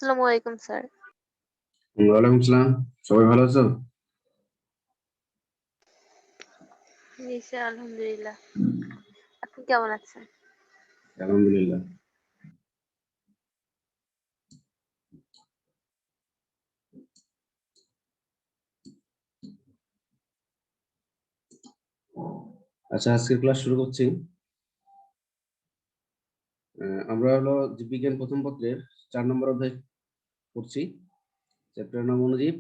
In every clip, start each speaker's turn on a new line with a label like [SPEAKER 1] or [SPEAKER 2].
[SPEAKER 1] আসসালামু আলাইকুম স্যার।
[SPEAKER 2] ওয়ালাইকুম আসসালাম। সবাই ভালো আছো?
[SPEAKER 1] জি স্যার, আলহামদুলিল্লাহ। আপনি কেমন আছেন?
[SPEAKER 2] আলহামদুলিল্লাহ। আচ্ছা, আজকের ক্লাস শুরু করছি। আমরা হলো বিজ্ঞান প্রথম পত্রের 4 নম্বর অধ্যায় পড়ছি, চ্যাপ্টার নাম অণুজীব।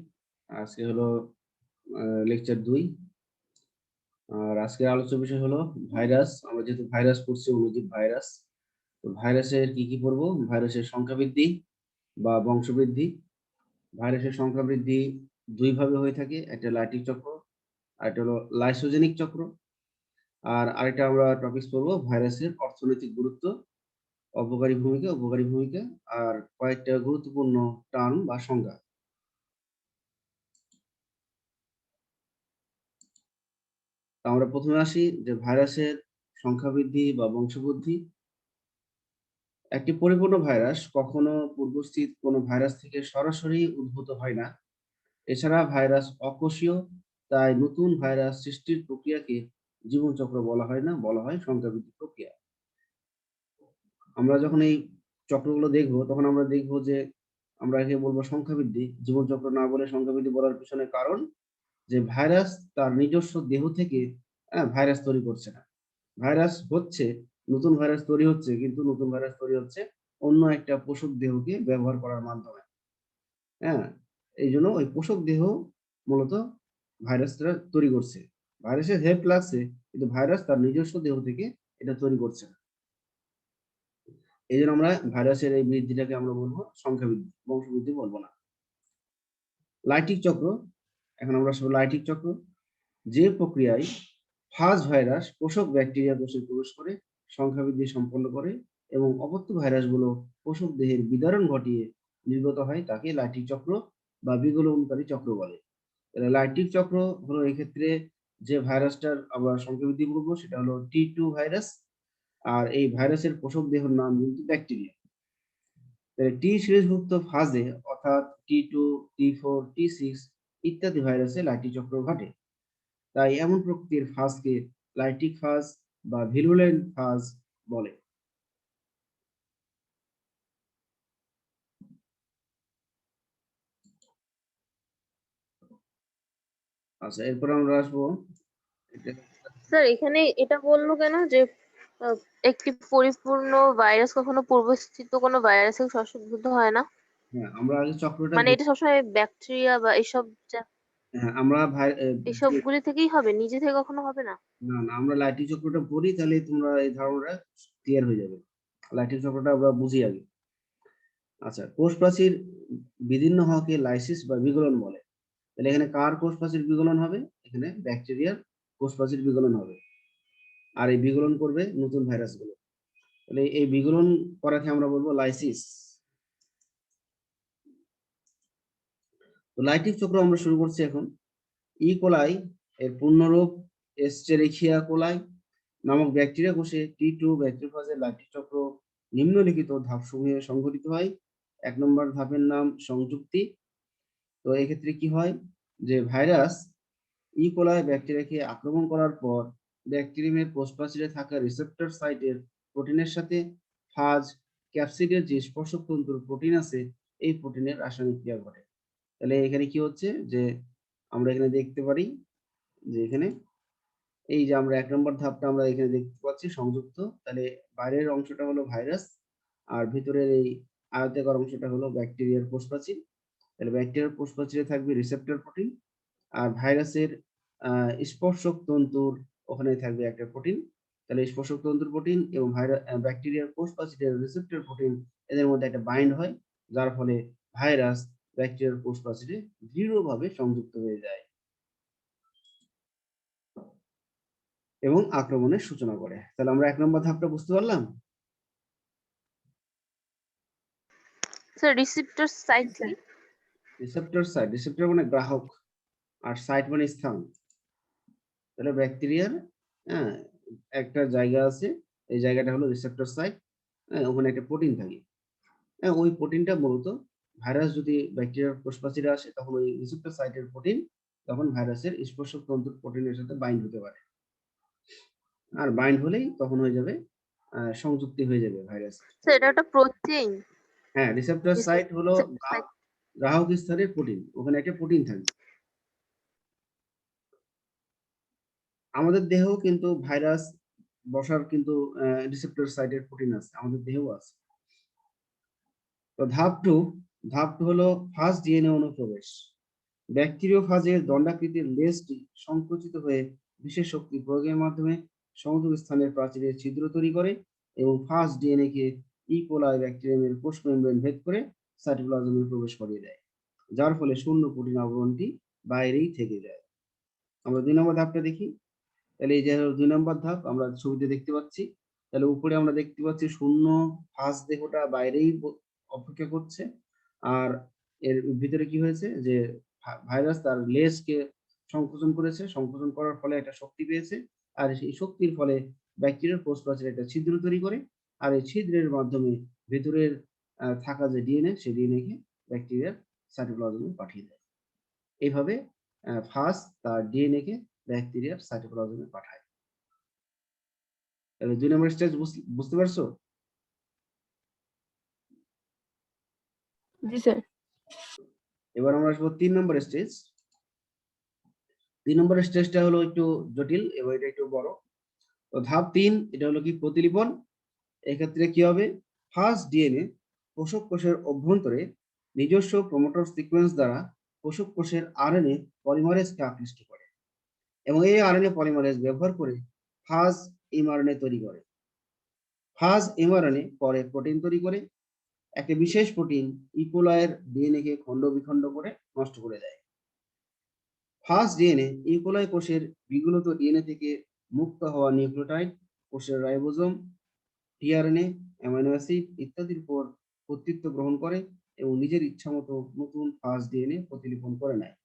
[SPEAKER 2] আজকে হলো লেকচার 2। আর আজকের আলোচ্য বিষয় হলো ভাইরাস। আমরা যেহেতু ভাইরাস পড়ছি, অণুজীব ভাইরাস, তো ভাইরাসের কি কি পড়বো? ভাইরাসের সংখ্যা বৃদ্ধি বা বংশবৃদ্ধি। ভাইরাসের সংখ্যা বৃদ্ধি দুই ভাবে হয়ে থাকে, একটা লাইটিক চক্র আর একটা হলো লাইসোজেনিক চক্র। আর আরেকটা আমরা টপিক পড়বো ভাইরাসের অর্থনৈতিক গুরুত্ব, অপকারী ভূমিকা, উপকারী ভূমিকা, আর কয়েকটা গুরুত্বপূর্ণ টার্ম বা সংজ্ঞা। আমরা প্রথমে আসি যে ভাইরাসের সংখ্যা বৃদ্ধি বা বংশবৃদ্ধি। একটি পরিপূর্ণ ভাইরাস কখনো পূর্বস্থিত কোনো ভাইরাস থেকে সরাসরি উদ্ভূত হয় না। এছাড়া ভাইরাস অকোষীয়, তাই নতুন ভাইরাস সৃষ্টির প্রক্রিয়াকে জীবনচক্র বলা হয় না, বলা হয় সংখ্যা বৃদ্ধি প্রক্রিয়া। আমরা যখন এই চক্রগুলো দেখবো তখন আমরা দেখবো যে আমরা একে বলবো সংখ্যা বৃদ্ধি, জীবনচক্র না বলে সংখ্যা বৃদ্ধি বলার পিছনে কারণ যে ভাইরাস তার নিজস্ব দেহ থেকে ভাইরাস তৈরি করছে না। ভাইরাস হচ্ছে, নতুন ভাইরাস তৈরি হচ্ছে, কিন্তু নতুন ভাইরাস তৈরি হচ্ছে অন্য একটা পোষক দেহকে ব্যবহার করার মাধ্যমে। হ্যাঁ, এই জন্য ওই পোষক দেহ মূলত ভাইরাসটা তৈরি করছে। ভাইরাসের হেল্প লাগছে, কিন্তু ভাইরাস তার নিজস্ব দেহ থেকে এটা তৈরি করছে না। এই জন্য আমরা ভাইরাসের এই বৃদ্ধিটাকে আমরা বলবো সংখ্যা বৃদ্ধি, বংশবৃদ্ধি বলবো না। লাইটিক চক্র, এখন আমরা সব লাইটিক চক্র, যে প্রক্রিয়ায় ফাজ ভাইরাস পোষক ব্যাকটেরিয়া কোষে প্রবেশ করে সংখ্যা বৃদ্ধি সম্পন্ন করে এবং অপত্য ভাইরাসগুলো পোষক দেহের বিদারণ ঘটিয়ে নির্গত হয়, তাকে লাইটিক চক্র বা বিগলনকারী চক্র বলে। লাইটিক চক্র হলো এক্ষেত্রে যে ভাইরাসটার আমরা সংখ্যা বৃদ্ধি করবো সেটা হলো T2 ভাইরাস, আর এই ভাইরাসের পোষক দেহের নাম কিন্তু ব্যাকটেরিয়া। টি সিরিজভুক্ত ফাজে অর্থাৎ T2, T4, T6 ইত্যাদি ভাইরাসে লাইটিক চক্র ঘটে। তাই এমন প্রকৃতির ফাজকে লাইটিক ফাজ বা ভিরুলেন্ট ফাজ বলে। আচ্ছা, এরপর আমরা আসবো
[SPEAKER 1] স্যার, এখানে এটা বললো কেন যে একটি পরিপূর্ণ ভাইরাস কখনো পূর্বস্থিত কোনো ভাইরাস থেকে সরাসরি উদ্ভূত হয় না?
[SPEAKER 2] হ্যাঁ, আমরা আগে চক্রটা
[SPEAKER 1] মানে এটা সবসময় ব্যাকটেরিয়া বা এসব
[SPEAKER 2] হ্যাঁ, আমরা
[SPEAKER 1] এসবগুলি থেকেই হবে, নিজে থেকে কখনো হবে না?
[SPEAKER 2] না না, আমরা লাইটিক চক্রটা পড়ি, তাহলে তোমরা এই ধারণাটা ক্লিয়ার হয়ে যাবে। লাইটিক চক্রটা আমরা বুঝি আগে। আচ্ছা, কোষ প্রাচীর বিদীর্ণ হওয়াকে লাইসিস বা বিগলন বলে। তাহলে এখানে কার কোষ প্রাচীর বিগলন হবে? এখানে ব্যাকটেরিয়ার কোষ প্রাচীর বিগলন হবে, আর এই বিগলন করবে নতুন ভাইরাসগুলো। তাহলে এই বিগলন করাকে আমরা বলবো লাইসিস। তো লাইটিক চক্র আমরা শুরু করছি এখন। কোলাই এর পূর্ণরূপ এস্টেরিখিয়া কোলাই নামক ব্যাকটেরিয়া কোষে T2 ব্যাকটেরিওফাজের লাইটিক চক্র নিম্নলিখিত ধাপসমূহে সংঘটিত হয়। 1 নম্বর ধাপের নাম সংযুক্তি। তো এক্ষেত্রে কি হয় যে ভাইরাস কোলাই ব্যাকটেরিয়াকে আক্রমণ করার পর ব্যাকটেরিয়ামের কোষ প্রাচীরে থাকা রিসেপ্টর সাইটের প্রোটিনের সাথে ফাজ ক্যাপসিডের যে স্পর্শক তন্তুর প্রোটিন আছে, এই প্রোটিনের রাসায়নিক ক্রিয়া ঘটে। তাহলে এখানে কি হচ্ছে যে আমরা এখানে দেখতে পারি যে এখানে এই যে আমরা 1 নম্বর ধাপটা আমরা এখানে দেখতে পাচ্ছি সংযুক্ত। তাহলে বাইরের অংশটা হলো ভাইরাস আর ভিতরের এই আয়তাকার অংশটা হলো ব্যাকটেরিয়ার কোষ প্রাচীর। তাহলে ব্যাকটেরিয়ার কোষ প্রাচীরে থাকবে রিসেপ্টর প্রোটিন, আর ভাইরাসের স্পর্শক তন্তুর ওখানে থাকবে একটা প্রোটিন। তাহলে স্পর্শক তন্তুর প্রোটিন এবং ব্যাকটেরিয়ার কোষ প্রাচীরের রিসেপ্টর প্রোটিন এদের মধ্যে একটা বাইন্ড হয়, যার ফলে ভাইরাস ব্যাকটেরিয়ার কোষ প্রাচীরে দৃঢ়ভাবে সংযুক্ত হয়ে যায় এবং আক্রমণের সূচনা করে। তাহলে আমরা 1 নম্বর ধাপটা বুঝতে পারলাম।
[SPEAKER 1] স্যার রিসিপ্টর সাইট কি?
[SPEAKER 2] রিসেপ্টর সাইট, রিসেপ্টর মানে গ্রাহক, আর সাইট মানে স্থান। তাহলে ব্যাকটেরিয়ার একটা জায়গা আছে, এই জায়গাটা হলো রিসেপ্টর সাইট। ওখানে একটা প্রোটিন থাকে। ওই প্রোটিনটা মূলত ভাইরাস যদি ব্যাকটেরিয়ার কোষ প্রাচীরে আসে, তখন ওই রিসেপ্টর সাইটের প্রোটিন তখন ভাইরাসের স্পর্শক তন্তুর প্রোটিনের সাথে বাইন্ড হতে পারে, আর বাইন্ড হলেই তখন হয়ে যাবে সংযুক্তি হয়ে যাবে ভাইরাস।
[SPEAKER 1] স্যার এটা একটা প্রোটিন।
[SPEAKER 2] হ্যাঁ, রিসেপ্টর সাইট হলো গ্রাহক স্তরের প্রোটিন, ওখানে একটা প্রোটিন থাকে। আমাদের দেহেও কিন্তু ভাইরাস বসার কিন্তু রিসেপ্টর সাইটের প্রোটিন আছে, আমাদের দেহেও আছে। তো ধাপ টু হলো ফার্স্ট ডিএনএ অনুপ্রবেশ। ব্যাকটেরিওফাজের দণ্ডাকৃতির লেজটি সংকুচিত হয়ে বিশেষ শক্তি প্রয়োগের মাধ্যমে সংযোগ স্থানের প্রাচীরে ছিদ্র তৈরি করে এবং ফার্স্ট ডিএনএ কে ইকোলাই ব্যাকটেরিয়ামের কোষ মেমব্রেন ভেদ করে সাইটোপ্লাজমে প্রবেশ করিয়ে দেয়, যার ফলে শূন্য প্রোটিন আবরণটি বাইরেই থেকে যায়। আমরা 2 নম্বর ধাপটা দেখি। তাহলে এই যে 2 নম্বর ধাপ আমরা ছবিতে দেখতে পাচ্ছি। তাহলে উপরে আমরা দেখতে পাচ্ছি শূন্য ফার্স্ট দেহটা বাইরেই অপেক্ষা করছে, আর এর ভিতরে কি হয়েছে যে ভাইরাস তার লেজকে সংকোচন করেছে, সংকোচন করার ফলে একটা শক্তি পেয়েছে, আর সেই শক্তির ফলে ব্যাকটেরিয়ার কোষ প্রাচীরে একটা ছিদ্র তৈরি করে, আর এই ছিদ্রের মাধ্যমে ভেতরের থাকা যে ডিএনএ, সেই ডিএনএ কে ব্যাকটেরিয়ার সাইটোপ্লাজমে পাঠিয়ে দেয়। এইভাবে ফার্স্ট তার ডিএনএ কে ব্যাকটেরিয়ার সাইটোপ্লাজমে পাঠায়। তাহলে 2 নম্বর স্টেজ বুঝতে পারছো?
[SPEAKER 3] জি স্যার।
[SPEAKER 2] এবার আমরা আসবো 3 নম্বর স্টেজ। 3 নম্বর স্টেজটা হলো একটু জটিল এবং এটা একটু বড়। তো ধাপ 3 এটা হলো কি প্রতিলিপন। এক্ষেত্রে কি হবে, ফার্স্ট ডিএনএ পোষক কোষের অভ্যন্তরে নিজস্ব প্রমোটর সিকোয়েন্স দ্বারা পোষক কোষের আরএনএ পলিমারেজকে আকৃষ্ট করে এবং এই আরএনএ পলিমারেজ ব্যবহার করে ফাজ এমআরএনএ তৈরি করে। ফাজ এমআরএনএ পরে প্রোটিন তৈরি করে। একটা বিশেষ প্রোটিন ইকোলাইয়ের ডিএনএ কে খণ্ড বিখণ্ড করে নষ্ট করে দেয়। ফার্স্ট ডিএনএ ইকোলাই কোষের বিগলিত ডিএনএ থেকে মুক্ত হওয়া নিউক্লিওটাইড, কোষের রাইবোজোম, টিআরএনএ, অ্যামাইনো অ্যাসিড ইত্যাদির উপর কর্তৃত্ব গ্রহণ করে এবং নিজের ইচ্ছামতো নতুন ফার্স্ট ডিএনএ প্রতিলিপন করে নেয়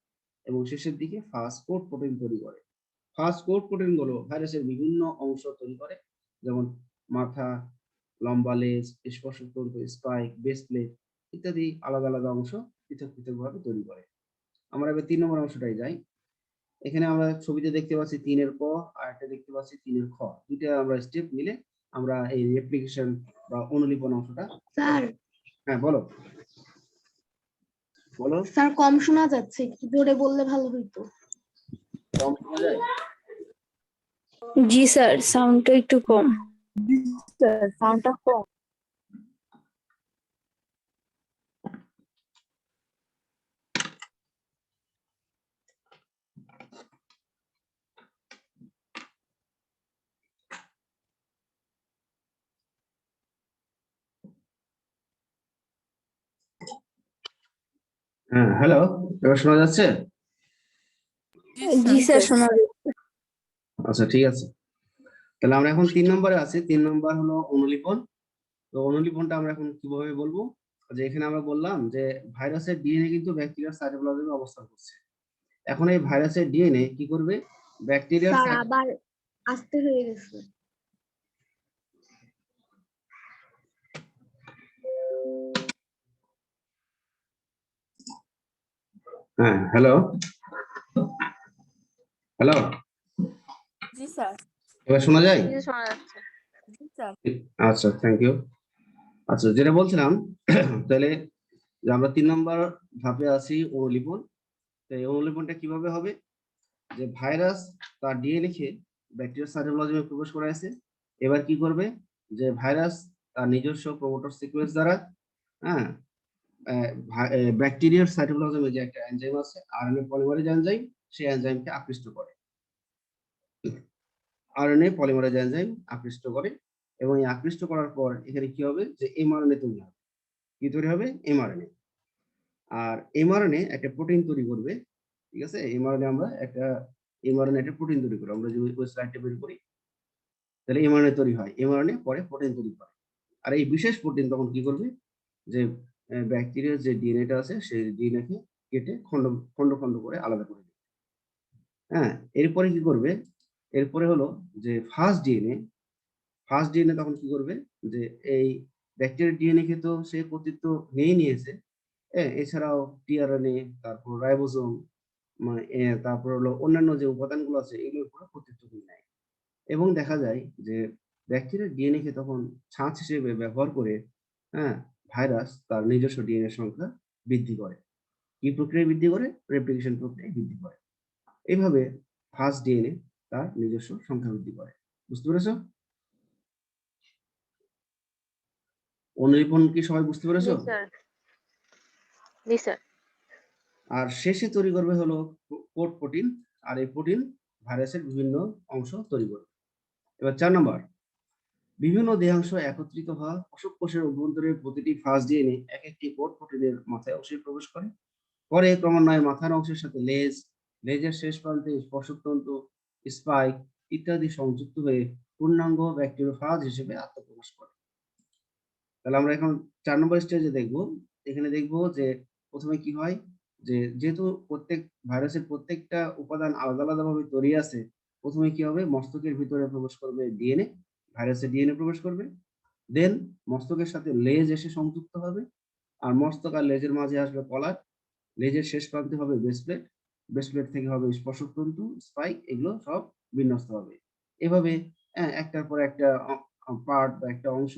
[SPEAKER 2] এবং শেষের দিকে ফার্স্ট কোড প্রোটিন তৈরি করে। ফার্স্ট কোড প্রোটিনগুলো ভাইরাসের বিভিন্ন অংশ তৈরি করে, যেমন মাথা, লম্বা লেজ, স্পর্শক তন্তু, স্পাইক, বেস প্লেট ইত্যাদি আলাদা আলাদা অংশ পৃথক পৃথকভাবে তৈরি করে। আমরা এবার 3 নম্বর অংশটায় যাই। এখানে আমরা ছবিতে দেখতে পাচ্ছি 3 এর ক আর একটা দেখতে পাচ্ছি 3 এর খ। দুইটা আমরা স্টেপ মিলে আমরা এই রেপ্লিকেশন বা অনুলিপন অংশটা।
[SPEAKER 3] স্যার।
[SPEAKER 2] হ্যাঁ বলো বলো।
[SPEAKER 3] স্যার কম শোনা যাচ্ছে, একটু জোরে বললে ভালো হইতো।
[SPEAKER 2] কম শোনা যায়?
[SPEAKER 4] জি স্যার, সাউন্ডটা একটু কম। স্যার সাউন্ডটা কম।
[SPEAKER 2] হ্যাঁ হ্যালো, এবার শোনা যাচ্ছে?
[SPEAKER 4] জি স্যার, শোনা যাচ্ছে।
[SPEAKER 2] আচ্ছা ঠিক আছে। তাহলে আমরা এখন 3 নম্বরে আছি। 3 নম্বর হলো অনুলিপন। তো অনুলিপনটা আমরা এখন কিভাবে বলবো, যে এখানে আমরা বললাম যে ভাইরাসের ডিএনএ কিন্তু ব্যাকটেরিয়ার সাইটোপ্লাজমে অবস্থান করছে। এখন এই ভাইরাসের ডিএনএ কি করবে, ব্যাকটেরিয়ার
[SPEAKER 3] স্যার আবার আস্তে হয়ে গেছে।
[SPEAKER 2] হ্যাঁ হ্যালো হ্যালো,
[SPEAKER 4] জি স্যার।
[SPEAKER 2] এবার শোনা যায়?
[SPEAKER 1] কিছু শোনা যাচ্ছে।
[SPEAKER 4] জি স্যার।
[SPEAKER 2] আচ্ছা থ্যাংক ইউ। আচ্ছা যেটা বলছিলাম, তাহলে যে আমরা 3 নম্বর ধাপে আছি অনুলিপন। তো এই অনুলিপনটা কিভাবে হবে, যে ভাইরাস তার ডিএনএ খেয়ে ব্যাকটেরিয়ার সাইটোপ্লাজমে প্রবেশ করাইছে। এবার কি করবে, যে ভাইরাস তার নিজস্ব প্রমোটর সিকোয়েন্স দ্বারা ব্যাকটেরিয়ার সাইটোপ্লাজমে যে একটা এনজাইম আছে আরএনএ পলিমারেজ এনজাইম, সেই এনজাইমকে আকৃষ্ট করে। আরএনএ পলিমারেজ এনজাইম আকৃষ্ট করে, এবং এই আকৃষ্ট করার পর এখানে কি হবে যে এমআরএনএ তৈরি হবে। কি তৈরি হবে? এমআরএনএ। আর এমআরএনএ একটা প্রোটিন তৈরি করবে, ঠিক আছে? এমআরএনএ আমরা একটা এমআরএনএ একটা প্রোটিন তৈরি করি, আমরা যে ওই স্লাইডটা বের করি, তাহলে এমআরএনএ তৈরি হয়, এমআরএনএ পরে প্রোটিন তৈরি করে। আর এই বিশেষ প্রোটিন তখন কি করবে যে ব্যাকটেরিয়ার যে ডিএনএটা আছে সেই ডিএনএ কে কেটে খন্ড খন্ড খন্ড করে আলাদা করে দেবে। হ্যাঁ, এরপরে কি করবে? এরপরে হলো যে ফার্স্ট ডিএনএ তখন কি করবে যে এই ব্যাকটেরিয়ার ডিএনএ কে তো সে কর্তৃত্ব নিয়েছে, হ্যাঁ, এছাড়াও টিআরএনএ, তারপর রাইবোসোম, তারপর হলো অন্যান্য যে উপাদানগুলো আছে এগুলোর উপর কর্তৃত্ব নিয়ে নেয়। এবং দেখা যায় যে ব্যাকটেরিয়ার ডিএনএ কে তখন ছাঁচ হিসেবে ব্যবহার করে, হ্যাঁ, ভাইরাস তার নিজস্ব ডিএনএ সংখ্যা বৃদ্ধি করে। কি প্রক্রিয়ায় বৃদ্ধি করে? রেপ্লিকেশন প্রক্রিয়ায় বৃদ্ধি করে। এইভাবে ফার্স্ট ডিএনএ তার নিজস্ব সংখ্যা বৃদ্ধি করে। বুঝতে পেরেছো? অনুলিপন কি সবাই বুঝতে পেরেছো?
[SPEAKER 1] জি স্যার। জি স্যার।
[SPEAKER 2] আর শেষে তৈরি করবে হলো কোড প্রোটিন, আর এই প্রোটিন ভাইরাসের বিভিন্ন অংশ তৈরি করবে। এবার 4 নম্বর, বিভিন্ন দেহাংশ একত্রিত হওয়া কোষক কোষের অভ্যন্তরে প্রতিটি ফার্স্ট ডিএনএ এক একটি কোড প্রোটিনের মাথায় অংশে প্রবেশ করে। পরে ক্রমান্বয়ে মাথার অংশের সাথে লেজের শেষ প্রান্তে স্পর্শতন্তু, স্পাইক ইত্যাদি সংযুক্ত হয়ে পূর্ণাঙ্গ ব্যাকটেরিওফাজ হিসেবে আত্মপ্রকাশ করে। তাহলে আমরা এখন 4 নম্বর স্টেজে দেখবো। এখানে দেখবো যে প্রথমে কি হয় যে যেহেতু প্রত্যেক ভাইরাসের প্রত্যেকটা উপাদান আলাদা আলাদা ভাবে তৈরি আছে, প্রথমে কি হবে? মস্তকের ভিতরে প্রবেশ করবে ডিএনএ, ভাইরাসের ডিএনএ প্রবেশ করবে, দেন মস্তকের সাথে লেজ এসে সংযুক্ত হবে, আর মস্তক আর লেজের মাঝে আসবে কলার, লেজের শেষ প্রান্তে হবে বেস প্লেট থেকে হবে স্পর্শক তন্তু, স্পাইক, এগুলো সব বিন্যস্ত হবে। এভাবে একটার পর একটা পার্ট বা একটা অংশ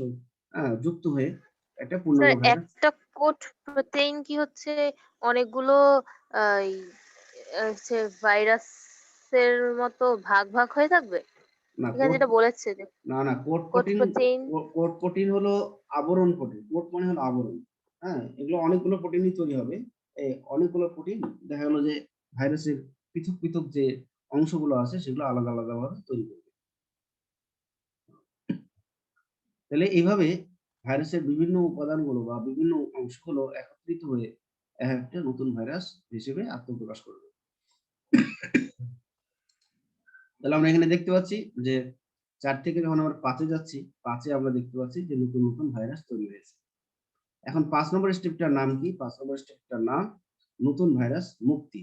[SPEAKER 2] যুক্ত হয়ে একটা
[SPEAKER 1] স্যার
[SPEAKER 2] পূর্ণাঙ্গ ভাইরাস।
[SPEAKER 1] একটা কোড প্রোটিন কি হচ্ছে অনেকগুলো ভাইরাসের মতো ভাগ ভাগ হয়ে থাকবে?
[SPEAKER 2] না
[SPEAKER 1] এখানে যেটা বলেছে যে
[SPEAKER 2] না কোড
[SPEAKER 1] কোড প্রোটিন।
[SPEAKER 2] প্রোটিন হলো আবরণ প্রোটিন। কোড মানে হলো আবরণ। হ্যাঁ, এগুলো অনেকগুলো প্রোটিনই তৈরি হবে। এই অনেকগুলো প্রোটিন দেখা গেল যে ভাইরাসের পৃথক পৃথক যে অংশগুলো আছে সেগুলো আলাদা আলাদা ভাবে তৈরি করবে। তাহলে এইভাবে ভাইরাসের বিভিন্ন উপাদানগুলো বা বিভিন্ন অংশগুলো একত্রিত হয়ে একটা নতুন ভাইরাস হিসেবে আত্মপ্রকাশ করবে। তাহলে আমরা এখানে দেখতে পাচ্ছি যে 4 থেকে যখন আমরা 5-এ যাচ্ছি, 5-এ আমরা দেখতে পাচ্ছি যে নতুন নতুন ভাইরাস তৈরি হয়েছে। এখন 5 নম্বর স্টেপটার নাম কি? 5 নম্বর স্টেপটার নাম নতুন ভাইরাস মুক্তি।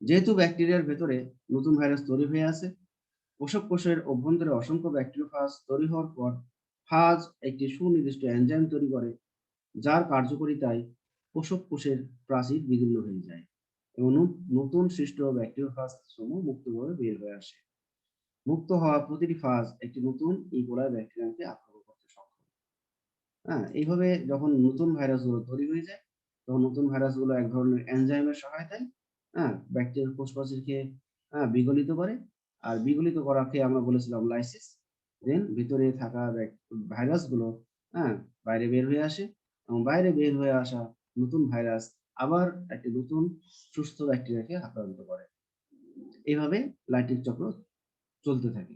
[SPEAKER 2] যেহেতু ব্যাকটেরিয়ার ভেতরে নতুন ভাইরাস তৈরি হয়ে আছে, কোষক কোষের অভ্যন্তরে অসংখ্য ব্যাকটেরিওফাজ তৈরি হওয়ার পর ফাজ একটি সুনির্দিষ্ট এনজাইম তৈরি করে, যার কার্যকারিতায় কোষক কোষের প্রাচীর বিদীর্ণ হয়ে যায় এবং নতুন সৃষ্ট ব্যাকটেরিওফাজ সমূহ মুক্তভাবে বের হয়ে আসে। মুক্ত হওয়া প্রতিটি ফাজ একটি নতুন ইকোলাই ব্যাকটেরিয়াকে আক্রমণ করতে সক্ষম। হ্যাঁ, এইভাবে যখন নতুন ভাইরাসগুলো তৈরি হয়ে যায়, তখন নতুন ভাইরাসগুলো এক ধরনের এনজাইমের সহায়তায় ব্যাকটেরিয়ার কোষ প্রাচীরকে বিগলিত করে, আর বিগলিত করাকে আমরা বলেছিলাম লাইসিস। দেন ভিতরে থাকা ভাইরাসগুলো বাইরে বের হয়ে আসে, এবং বাইরে বের হয়ে আসা নতুন ভাইরাস আবার একটি নতুন সুস্থ ব্যাকটেরিয়াকে আক্রান্ত করে। এইভাবে লাইটিক চক্র চলতে থাকে।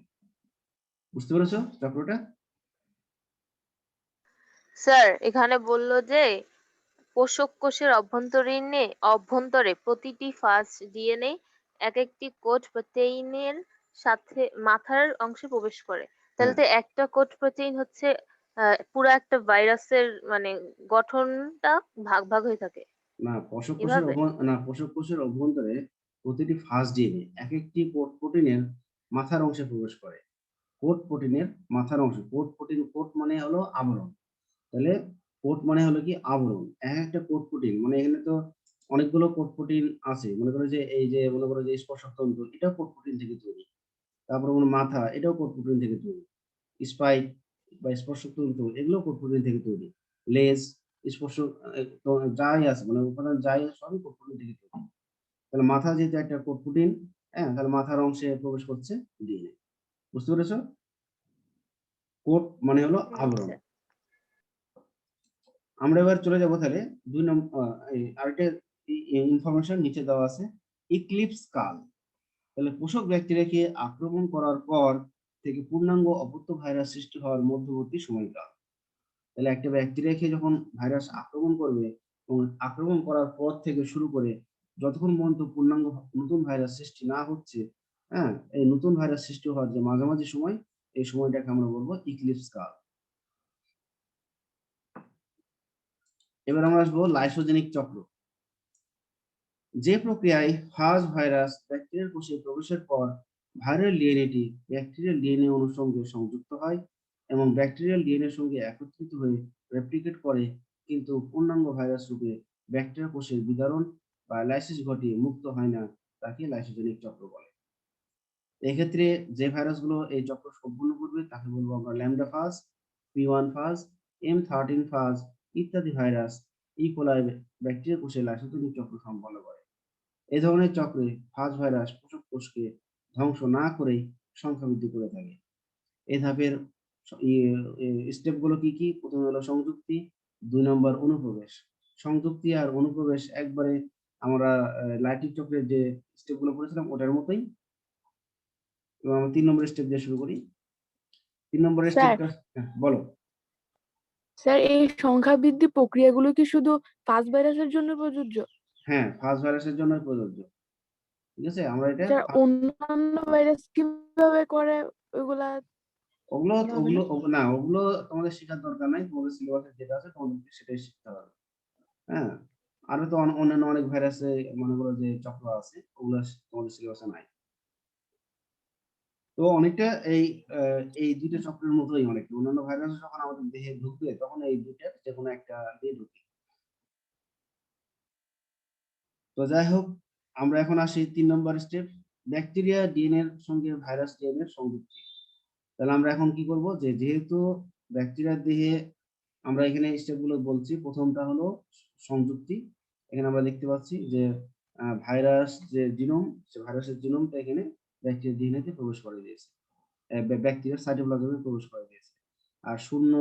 [SPEAKER 2] বুঝতে পেরেছো চক্রটা?
[SPEAKER 1] স্যার এখানে বললো যে কোষক কোষের অভ্যন্তরে প্রতিটি ফাস্ট ডিএনএ এক একটি কোড প্রোটিনের সাথে মাথার অংশে প্রবেশ করে। তাহলে তো একটা কোড প্রোটিন হচ্ছে পুরো একটা ভাইরাসের মানে গঠনটা ভাগ ভাগ হয়ে থাকে এভাবে।
[SPEAKER 2] কোষক কোষের অভ্যন্তরে প্রতিটি ফাস্ট ডিএনএ এক একটি কোড প্রোটিনের মাথার অংশে প্রবেশ করে। কোড প্রোটিনের মাথার অংশ, কোড মানে হলো আবরণ। তাহলে কোড মানে হলো কি আবরণ। একটা কোড প্রোটিন মানে এখানে তো অনেকগুলো কোড প্রোটিন আছে। মনে করো যে স্পর্শক তন্তু, এটাও কোড প্রোটিন থেকে তৈরি। তারপর মাথা, এটাও কোড প্রোটিন থেকে তৈরি। স্পাইক বা স্পর্শক তন্তু, এগুলো কোড প্রোটিন থেকে তৈরি। লেজ, স্পর্শক যাই আছে মানে উপাদান যাই আছে সবই কোড প্রোটিন থেকে তৈরি। তাহলে মাথা যেহেতু একটা কোড প্রোটিন, তাহলে মাথার অংশে প্রবেশ করছে ডিএনএ। বুঝতে পেরেছো? কোড মানে হলো আবরণ। আমরা এবার চলে যাব তাহলে 2 নম্বর আরেকটা ইনফরমেশন নিচে দেওয়া আছে, ইক্লিপস কাল। তাহলে পোষক ব্যাকটেরিয়াকে আক্রমণ করার পর থেকে পূর্ণাঙ্গ অপত্য ভাইরাস সৃষ্টি হওয়ার মধ্যবর্তী সময়কাল। তাহলে একটা ব্যাকটেরিয়াকে যখন ভাইরাস আক্রমণ করবে এবং আক্রমণ করার পর থেকে শুরু করে যতক্ষণ পর্যন্ত পূর্ণাঙ্গ নতুন ভাইরাস সৃষ্টি না হচ্ছে, হ্যাঁ, এই নতুন ভাইরাস সৃষ্টি হওয়ার যে মাঝামাঝি সময়, এই সময়টাকে আমরা বলবো ইক্লিপস কাল। এবার আমরা আসবো লাইসোজেনিক চক্র। যে প্রক্রিয়ায় ফাজ ভাইরাস ব্যাকটেরিয়ার কোষে প্রবেশের পর ভাইরাল ডিএনএটি ব্যাকটেরিয়াল ডিএনএ অণুর সঙ্গে সংযুক্ত হয় এবং ব্যাকটেরিয়াল ডিএনএর সঙ্গে একত্রিত হয়ে রেপ্লিকেট করে, কিন্তু পূর্ণাঙ্গ ভাইরাস রূপে ব্যাকটেরিয়া কোষের বিদারণ বা লাইসিস ঘটিয়ে মুক্ত হয় না, তাকে লাইসোজেনিক চক্র বলে। এক্ষেত্রে যে ভাইরাসগুলো এই চক্র সম্পূর্ণ করবে তাকে বলবো আমরা ল্যামডা ফাজ, P1 ফাজ, M13 ফাজ ইত্যাদি ভাইরাস ইকোলাই ব্যাকটেরিয়া কোষে লাইসোজেনিক চক্র সম্পন্ন করে। এই ধরনের চক্রে ফাজ ভাইরাস পোষক কোষকে ধ্বংস না করেই সংখ্যা বৃদ্ধি করে থাকে। এই ধাপের স্টেপগুলো কি কি? প্রথমে হলো সংযুক্তি, 2 নম্বর অনুপ্রবেশ। সংযুক্তি আর অনুপ্রবেশ একবারে আমরা লাইটিক চক্রের যে স্টেপগুলো পড়েছিলাম ওটার মতোই। এবং আমরা 3 নম্বর স্টেপ দিয়ে শুরু করি। 3 নম্বরের
[SPEAKER 4] স্যার।
[SPEAKER 2] স্টেপটা বলো।
[SPEAKER 4] স্যার, এই সংখ্যা বৃদ্ধি প্রক্রিয়াগুলো কি শুধু ফাজ ভাইরাসের জন্য প্রযোজ্য?
[SPEAKER 2] হ্যাঁ, ফাজ ভাইরাসের জন্য প্রযোজ্য। ঠিক আছে, আমরা এটা
[SPEAKER 4] স্যার, অন্যান্য ভাইরাস কিভাবে করে ওইগুলা
[SPEAKER 2] ওগুলো
[SPEAKER 4] ইয়ে হবে
[SPEAKER 2] ওগুলো
[SPEAKER 4] না?
[SPEAKER 2] ওগুলো- না ওগুলো তোমাদের শেখার দরকার নাই, তোমাদের সিলেবাসে যেটা আছে তোমাদেরকে সেটাই শিখতে হবে। হ্যাঁ, আরো তো অন্যান্য অনেক ভাইরাসে মনে করো যে চক্র আছে, ওগুলো তোমাদের সিলেবাসে নাই। তো অনেকটা এই দুইটা চক্রের মতোই অনেকটা অন্যান্য ভাইরাস যখন আমাদের দেহে ঢুকবে তখন এই দুইটার যে কোনো একটা দিয়ে ঢুকে। তো যাই হোক, আমরা এখন আসি 3 নম্বর স্টেপ, ব্যাকটেরিয়া ডিএনএ এর সঙ্গে ভাইরাস ডিএনএ এর সংযুক্তি। তাহলে আমরা এখন কি করব, যে যেহেতু ব্যাকটেরিয়ার দেহে আমরা এখানে স্টেপগুলো বলছি, প্রথমটা হলো সংযুক্তি। এখানে আমরা দেখতে পাচ্ছি যে ভাইরাস যে জিনোম, সে ভাইরাসের জিনোমটা এখানে ব্যাকটেরিয়ার ডিএনএ তে প্রবেশ করে দিয়েছে, ব্যাকটেরিয়ার সাইটোপ্লাজমে প্রবেশ করে দিয়েছে। আর শূন্য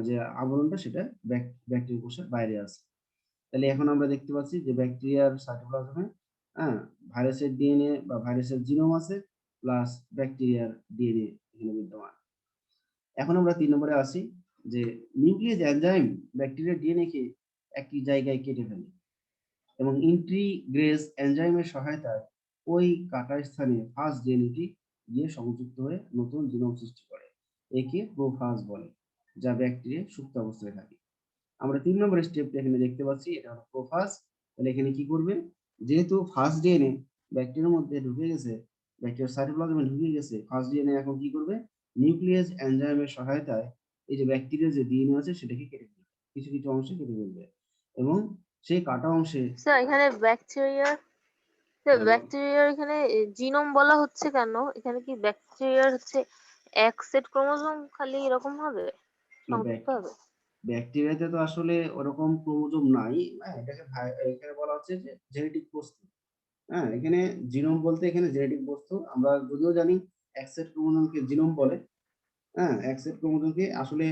[SPEAKER 2] যে আবরণটা সেটা ব্যাকটেরিয়া কোষের বাইরে আছে। তাহলে এখন আমরা দেখতে পাচ্ছি যে ব্যাকটেরিয়ার সাইটোপ্লাজমে ভাইরাসের ডিএনএ বা ভাইরাসের জিনোম আছে, প্লাস ব্যাকটেরিয়ার ডিএনএ এখানে বিদ্যমান। এখন আমরা 3 নম্বরে আসি, যে নিউক্লিয়েজ এনজাইম ব্যাকটেরিয়ার ডিএনএ কে একটি জায়গায় কেটে ফেলে এবং ইন্টিগ্রেজ এনজাইমের সহায়তায় ওই কাটা স্থানে ফাজ ডিএনএটি গিয়ে সংযুক্ত হয়ে নতুন জিনোম সৃষ্টি করে। একে প্রোফাজ বলে, যা ব্যাকটেরিয়া সুপ্ত অবস্থায় থাকে। আমরা 3 নম্বর স্টেপটা এখানে দেখতে পাচ্ছি, এটা হলো প্রোফাজ। তাহলে এখানে কি করবে, যেহেতু ফার্স্ট ডিএনএ ব্যাকটেরিয়ার মধ্যে ঢুকে গেছে, ব্যাকটেরিয়ার সাইটোপ্লাজমে ঢুকে গেছে, ফার্স্ট ডিএনএ এখন কি করবে, নিউক্লিয়াস এনজাইমের সহায়তায় এই যে ব্যাকটেরিয়ার যে ডিএনএ আছে সেটাকে কেটে ফেলবে, কিছু কিছু অংশে কেটে ফেলবে এবং সেই কাটা অংশে
[SPEAKER 1] স্যার এখানে
[SPEAKER 2] বলো,
[SPEAKER 1] ব্যাকটেরিয়ার এখানে জিনোম বলা হচ্ছে কেন? এখানে কি ব্যাকটেরিয়ার হচ্ছে এক সেট ক্রোমোজোম খালি এরকম হবে,
[SPEAKER 2] না
[SPEAKER 1] সংযুক্ত হবে?
[SPEAKER 2] ব্যাকটেরিয়াতে তো আসলে ওরকম ক্রোমোজোম নাই। হ্যাঁ, এটাকে এখানে বলা হচ্ছে যে জেনেটিক বস্তু। হ্যাঁ, এখানে জিনোম বলতে এখানে জেনেটিক বস্তু। আমরা যদিও জানি এক সেট ক্রোমোজোমকে জিনোম বলে। হ্যাঁ, এক সেট ক্রোমোজোমকে আসলে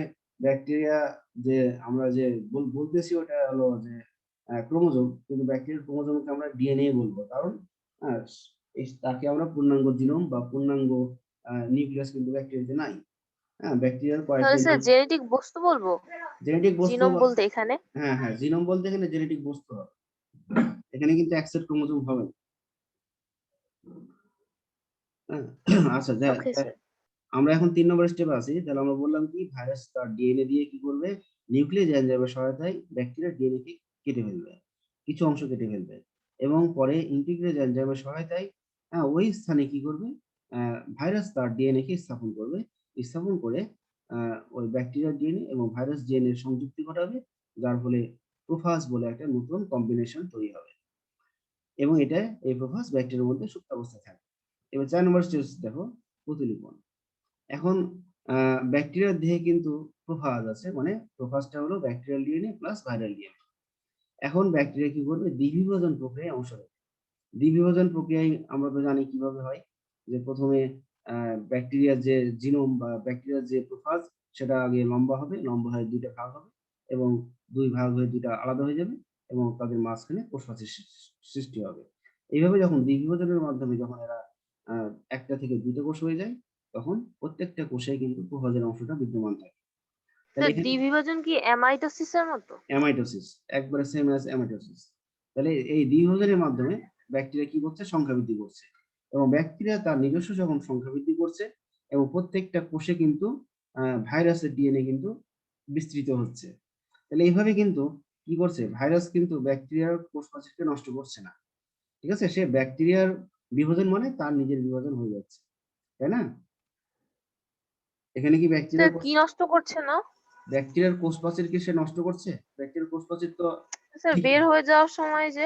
[SPEAKER 2] ব্যাকটেরিয়া যে আমরা যে বলতেছি ওটা হলো যে ক্রোমোজোম, কিন্তু ব্যাকটেরিয়ার ক্রোমোজোমকে আমরা ডিএনএ বলবো, কারণ হ্যাঁ, তাকে আমরা পূর্ণাঙ্গ জিনোম বা পূর্ণাঙ্গ নিউক্লিয়াস কিন্তু ব্যাকটেরিয়াতে নাই। হ্যাঁ, ব্যাকটেরিয়ার
[SPEAKER 1] তাহলে
[SPEAKER 2] কয়েকটি
[SPEAKER 1] স্যার জেনেটিক বস্তু বলবো,
[SPEAKER 2] জেনেটিক বস্তু।
[SPEAKER 1] জিনোম বলতে এখানে?
[SPEAKER 2] হ্যাঁ হ্যাঁ, জিনোম বলতে এখানে জেনেটিক বস্তু হবে, এখানে কিন্তু এক সেট ক্রোমোজোম হবে না। হ্যাঁ, আচ্ছা
[SPEAKER 1] ওকে স্যার।
[SPEAKER 2] আমরা এখন 3 নম্বর স্টেপে আছি। তাহলে আমরা বললাম কি, ভাইরাস তার ডিএনএ দিয়ে কি করবে, নিউক্লিয়াস এনজাইমের সহায়তায় ব্যাকটেরিয়ার ডিএনএ কে কেটে ফেলবে, কিছু অংশ কেটে ফেলবে এবং পরে ইন্টিগ্রেজ এনজাইমের সহায়তায় ওই স্থানে কি করবে, ভাইরাস তার ডিএনএ কে স্থাপন করবে, স্থাপন করে ওই ব্যাকটেরিয়ার ডিএনএ এবং ভাইরাস ডিএনএ এর সংযুক্তি ঘটাবে, যার ফলে প্রোফাজ বলে একটা নতুন কম্বিনেশন তৈরি হবে এবং এটা এই প্রোফাজ ব্যাকটেরিয়ার মধ্যে সুপ্ত অবস্থায় থাকে। এবার 4 নম্বর স্টেজ দেখো, প্রতিলিপন। এখন ব্যাকটেরিয়ার দেহে কিন্তু প্রোফাজ আছে, মানে প্রোফাজটা হলো bacterial DNA plus viral DNA. এখন ব্যাকটেরিয়া কি করবে, দ্বিবিভাজন প্রক্রিয়ায় অংশ নেবে। দ্বিবিভাজন প্রক্রিয়ায় আমরা তো জানি কিভাবে হয়, যে প্রথমে ব্যাকটেরিয়ার যে জিনোম বা ব্যাকটেরিয়ার যে প্রোফাজ সেটা আগে লম্বা হবে, লম্বা হয়ে দুইটা ভাগ হবে, এবং দুই ভাগ হয়ে দুইটা আলাদা হয়ে যাবে এবং তাদের মাঝখানে কোষপ্রাচীর সৃষ্টি হবে। এইভাবে যখন দ্বিবিভাজনের মাধ্যমে যখন এরা একটা থেকে দুইটা কোষ হয়ে যায়, তখন প্রত্যেকটা কোষে কিন্তু প্রোফাজের অংশটা বিদ্যমান থাকে। তাহলে
[SPEAKER 1] স্যার
[SPEAKER 2] এখানে
[SPEAKER 1] দ্বিবিভাজন কি অ্যামাইটোসিসের মতো?
[SPEAKER 2] অ্যামাইটোসিস, একবারে সেম অ্যাজ অ্যামাইটোসিস। তাহলে এই দ্বিবিভাজনের মাধ্যমে ব্যাকটেরিয়া কি করছে? সংখ্যা বৃদ্ধি করছে। এবং ব্যাকটেরিয়া তার নিজস্ব যখন সংখ্যা বৃদ্ধি করছে এবং প্রত্যেকটা কোষে কিন্তু ভাইরাসের ডিএনএ কিন্তু বিস্তৃত হচ্ছে। তাহলে এইভাবে কিন্তু কি করছে? ভাইরাস কিন্তু ব্যাকটেরিয়ার কোষ প্রাচীরকে নষ্ট করছে না। ঠিক আছে? সে ব্যাকটেরিয়ার বিভাজন মানে তার নিজের বিভাজন হয়ে যাচ্ছে। তাই না? এখানে কি
[SPEAKER 1] স্যার কি নষ্ট করছে না?
[SPEAKER 2] ব্যাকটেরিয়ার কোষ প্রাচীর কি সে নষ্ট করছে? ব্যাকটেরিয়ার কোষ প্রাচীর তো
[SPEAKER 1] স্যার
[SPEAKER 2] ঠিক
[SPEAKER 1] বের হয়ে যাওয়ার সময় যে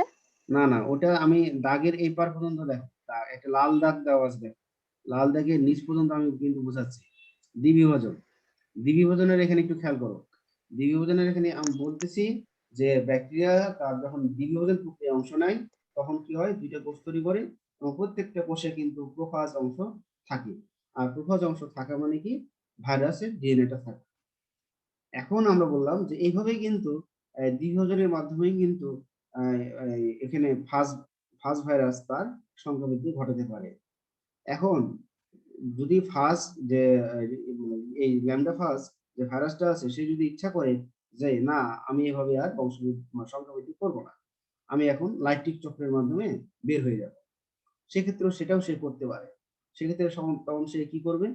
[SPEAKER 2] না, না, ওটা আমি দাগের এই পার পর্যন্ত দেখো। একটা লাল দাগ দেওয়া আছে দেখো। লাল দাগের নিচ পর্যন্ত আমি কিন্তু বোঝাচ্ছি। দ্বিবিভাজন। দ্বিবিভাজনের এখানে একটু খেয়াল করো। দ্বিবিভাজনের এখানে আমি বলতেছি যে ব্যাকটেরিয়া তার যখন দ্বিবিভাজন প্রক্রিয়ায় অংশ নেয়, তখন কি হয়? দুইটা কোষ তৈরি করে এবং প্রত্যেকটা কোষে কিন্তু প্রোফাজ অংশ থাকে। আর প্রোফাজ অংশ থাকা মানে কি? ভাইরাসের ডিএনএটা থাকে। এখন আমরা বললাম যে এইভাবেই কিন্তু দ্বিবিভাজনের মাধ্যমেই কিন্তু এখানে ফাজ ভাইরাস তার সংখ্যা বৃদ্ধি ঘটাতে পারে। এখন যদি যে এই ল্যামডা ফাজ যে ভাইরাসটা আছে, সে যদি ইচ্ছা করে যে না, আমি এভাবে আর সংখ্যা বৃদ্ধি করবো না, আমি এখন লাইট্রিক চক্রের মাধ্যমে বের হয়ে যাব, সেক্ষেত্রেও সেটাও সে করতে পারে। সেক্ষেত্রে তখন সে কি করবে?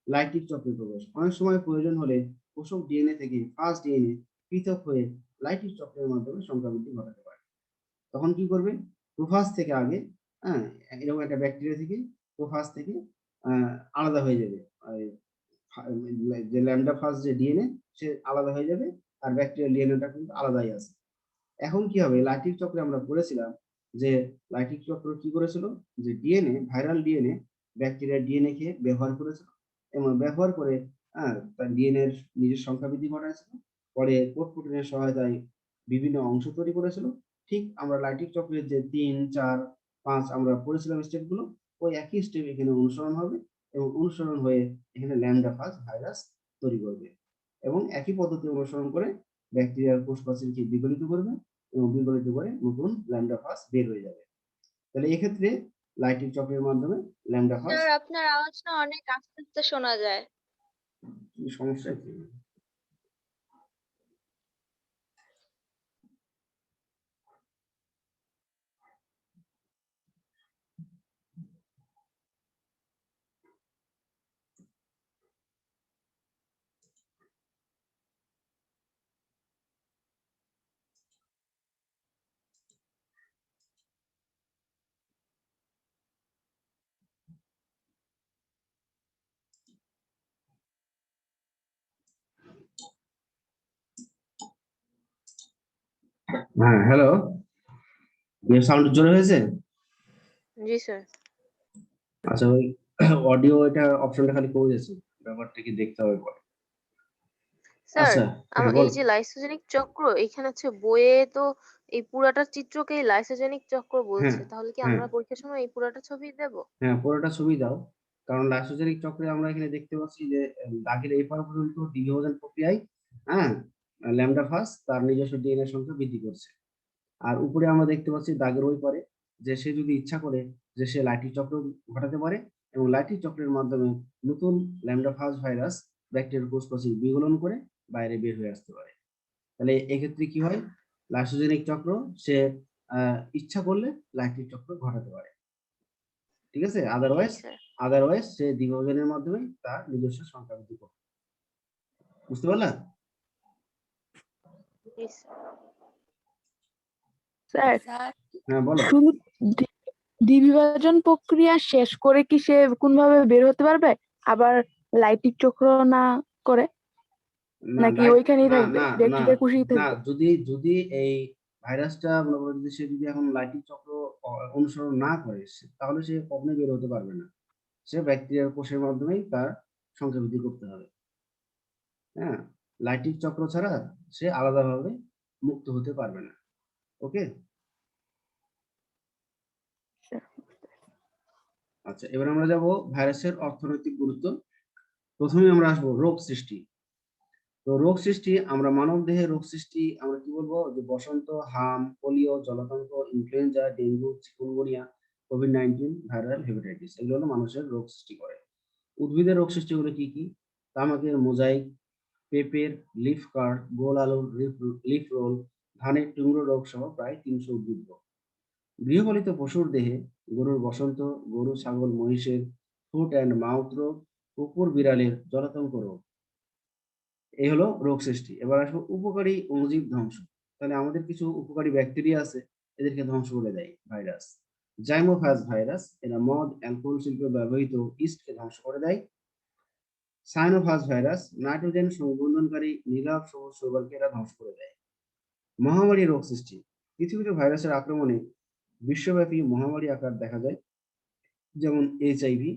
[SPEAKER 2] লাইট্রিক চক্রে প্রবেশ। অনেক সময় প্রয়োজন হলে পোষক ডিএনএ থেকে ফার্স্ট ডিএনএ পৃথক হয়ে লাইট্রিক চক্রের মাধ্যমে সংখ্যা বৃদ্ধি ঘটাতে পারে। তখন কি করবে? প্রোফাজ থেকে আগে, হ্যাঁ, এরকম একটা ব্যাকটেরিয়া থেকে প্রোফাজ থেকে আলাদা হয়ে যাবে। যে ল্যামডা ফার্স্ট যে ডিএনএ, সে আলাদা হয়ে যাবে, আর ব্যাকটেরিয়াল ডিএনএটা কিন্তু আলাদাই আছে। এখন কি হবে? লাইট্রিক চক্রে আমরা পড়েছিলাম যে লাইট্রিক চক্র কি করেছিল? যে ডিএনএ, ভাইরাল ডিএনএ ব্যাকটেরিয়ার ডিএনএ কে ব্যবহার করেছিল এবং ব্যবহার করে তার ডিএনএ এর নিজের সংখ্যা বৃদ্ধি ঘটাইছিল। পরে কোড প্রোটিনের সহায়তায় বিভিন্ন অংশ তৈরি করেছিল। ঠিক আমরা লাইট্রিক চক্রের যে ৩, ৪, ৫ আমরা পড়েছিলাম স্টেপগুলো, ওই একই স্টেপ এখানে অনুসরণ হবে এবং অনুসরণ হয়ে এখানে ল্যামডা ফাজ ভাইরাস তৈরি করবে এবং একই পদ্ধতি অনুসরণ করে ব্যাকটেরিয়ার কোষ প্রাচীরকে বিগলিত করবে এবং বিগলিত করে নতুন ল্যামডা ফাজ বের হয়ে যাবে। তাহলে এক্ষেত্রে লাইট্রিক চক্রের মাধ্যমে ল্যামডা ফাজ
[SPEAKER 5] স্যার আপনার আওয়াজটা অনেক আস্তে আস্তে শোনা যায়।
[SPEAKER 2] কি সমস্যা কি? হ্যাঁ, হ্যালো, সাউন্ড জোরে হয়েছে?
[SPEAKER 1] জি স্যার।
[SPEAKER 2] আচ্ছা, ওই অডিও এটা অপশনটা খালি কমে যাচ্ছে, ব্যাপারটা কি দেখতে হবে পরে।
[SPEAKER 1] স্যার
[SPEAKER 2] আচ্ছা, হ্যাঁ বল।
[SPEAKER 1] এই যে লাইসোজেনিক চক্র, এখানে হচ্ছে বইয়ে তো এই পুরাটা চিত্রকেই লাইসোজেনিক চক্র
[SPEAKER 2] হ্যাঁ,
[SPEAKER 1] বলছে, তাহলে কি
[SPEAKER 2] হ্যাঁ,
[SPEAKER 1] আমরা পরীক্ষার সময় এই পুরাটা ছবি দেব?
[SPEAKER 2] হ্যাঁ, পুরোটা ছবি দাও। কারণ লাইসোজেনিক চক্রে আমরা এখানে দেখতে পাচ্ছি যে দাগের এই পার পর্যন্ত দ্বিবিভাজন প্রক্রিয়ায়, হ্যাঁ, ল্যামডা ফাজ তার নিজস্ব ডিএনএ সংখ্যা বৃদ্ধি করছে। আর উপরে আমরা দেখতে পাচ্ছি দাগের ওই পারে যে সে যদি ইচ্ছা করে যে সে লাইট্রিক চক্র ঘটাতে পারে এবং লাইট্রিক চক্রের মাধ্যমে নতুন ল্যামডা ফাজ ভাইরাস ব্যাকটেরিয়ার কোষ প্রাচীর বিগলন করে বাইরে বের হয়ে আসতে পারে। তাহলে এক্ষেত্রে কি হয়? লাইসোজেনিক চক্র সে ইচ্ছা করলে লাইট্রিক চক্র ঘটাতে পারে। ঠিক আছে?
[SPEAKER 1] জি স্যার।
[SPEAKER 2] আদারওয়াইজ সে দ্বিবিভাজনের মাধ্যমে তার নিজস্ব সংখ্যা বৃদ্ধি করবে। বুঝতে পারলা?
[SPEAKER 1] জি স্যার।
[SPEAKER 4] স্যার
[SPEAKER 2] হ্যাঁ, বলো।
[SPEAKER 4] শুধু দ্বিবিভাজন প্রক্রিয়া শেষ করে কি সে কোনভাবে বের হতে পারবে? আবার লাইট্রিক চক্র না করে,
[SPEAKER 2] না,
[SPEAKER 4] নাকি ওইখানেই
[SPEAKER 2] না,
[SPEAKER 4] থাকবে,
[SPEAKER 2] না, না,
[SPEAKER 4] ব্যাকটেরিয়া কোষেই
[SPEAKER 2] না,
[SPEAKER 4] থাকবে?
[SPEAKER 2] যদি এই ভাইরাসটা মনে করো যদি সে যদি এখন লাইট্রিক চক্র অনুসরণ না করে, তাহলে সে কখনোই বের হতে পারবে না। সে ব্যাকটেরিয়ার কোষের মাধ্যমেই তার সংখ্যা বৃদ্ধি করতে হবে। হ্যাঁ, লাইট্রিক চক্র ছাড়া সে আলাদাভাবে মুক্ত হতে পারবে না। ওকে? আচ্ছা, এবার আমরা যাব ভাইরাসের অর্থনৈতিক গুরুত্ব। প্রথমে আমরা আসবো রোগ সৃষ্টি। তো রোগ সৃষ্টি, আমরা মানব দেহে রোগ সৃষ্টি আমরা কি বলবো, যে বসন্ত, হাম, পোলিও, জলাতঙ্ক, ইনফ্লুয়েঞ্জা, ডেঙ্গু, চিকুনগুনিয়া, কোভিড-19, ভাইরাল হেপাটাইটিস, এগুলো হলো মানুষের রোগ সৃষ্টি করে। উদ্ভিদের রোগ সৃষ্টিগুলো কি কি? তামাকের মোজাইক, পেঁপের লিফ কার্ড, গোল আলুর লিফ রোল, ধানের টুংরো রোগ সহ প্রায় 300 উদ্ভিদ রোগ। গৃহপালিত পশুর দেহে গরুর বসন্ত, গরু, ছাগল, মহিষের ফুট অ্যান্ড মাউথ রোগ, কুকুর, বিড়ালের জলাতঙ্ক রোগ। এই হলো রোগ সৃষ্টি। এবার আসবো উপকারী অণুজীব ধ্বংস। তাহলে আমাদের কিছু উপকারী ব্যাকটেরিয়া আছে, এদেরকে ধ্বংস করে দেয় ভাইরাস। জাইমোফাজ ভাইরাস, এরা মদ, অ্যালকোহল শিল্পে ব্যবহৃত ইস্টকে ধ্বংস করে দেয়। সাইনোফাজ ভাইরাস, নাইট্রোজেন সংবন্ধনকারী নীলাভ সবুজ শৈবালকে এরা ধ্বংস করে দেয়। মহামারী রোগ সৃষ্টি। পৃথিবীতে ভাইরাসের আক্রমণে বিশ্বব্যাপী মহামারী আকার দেখা যায়, যেমন এইচআইভি।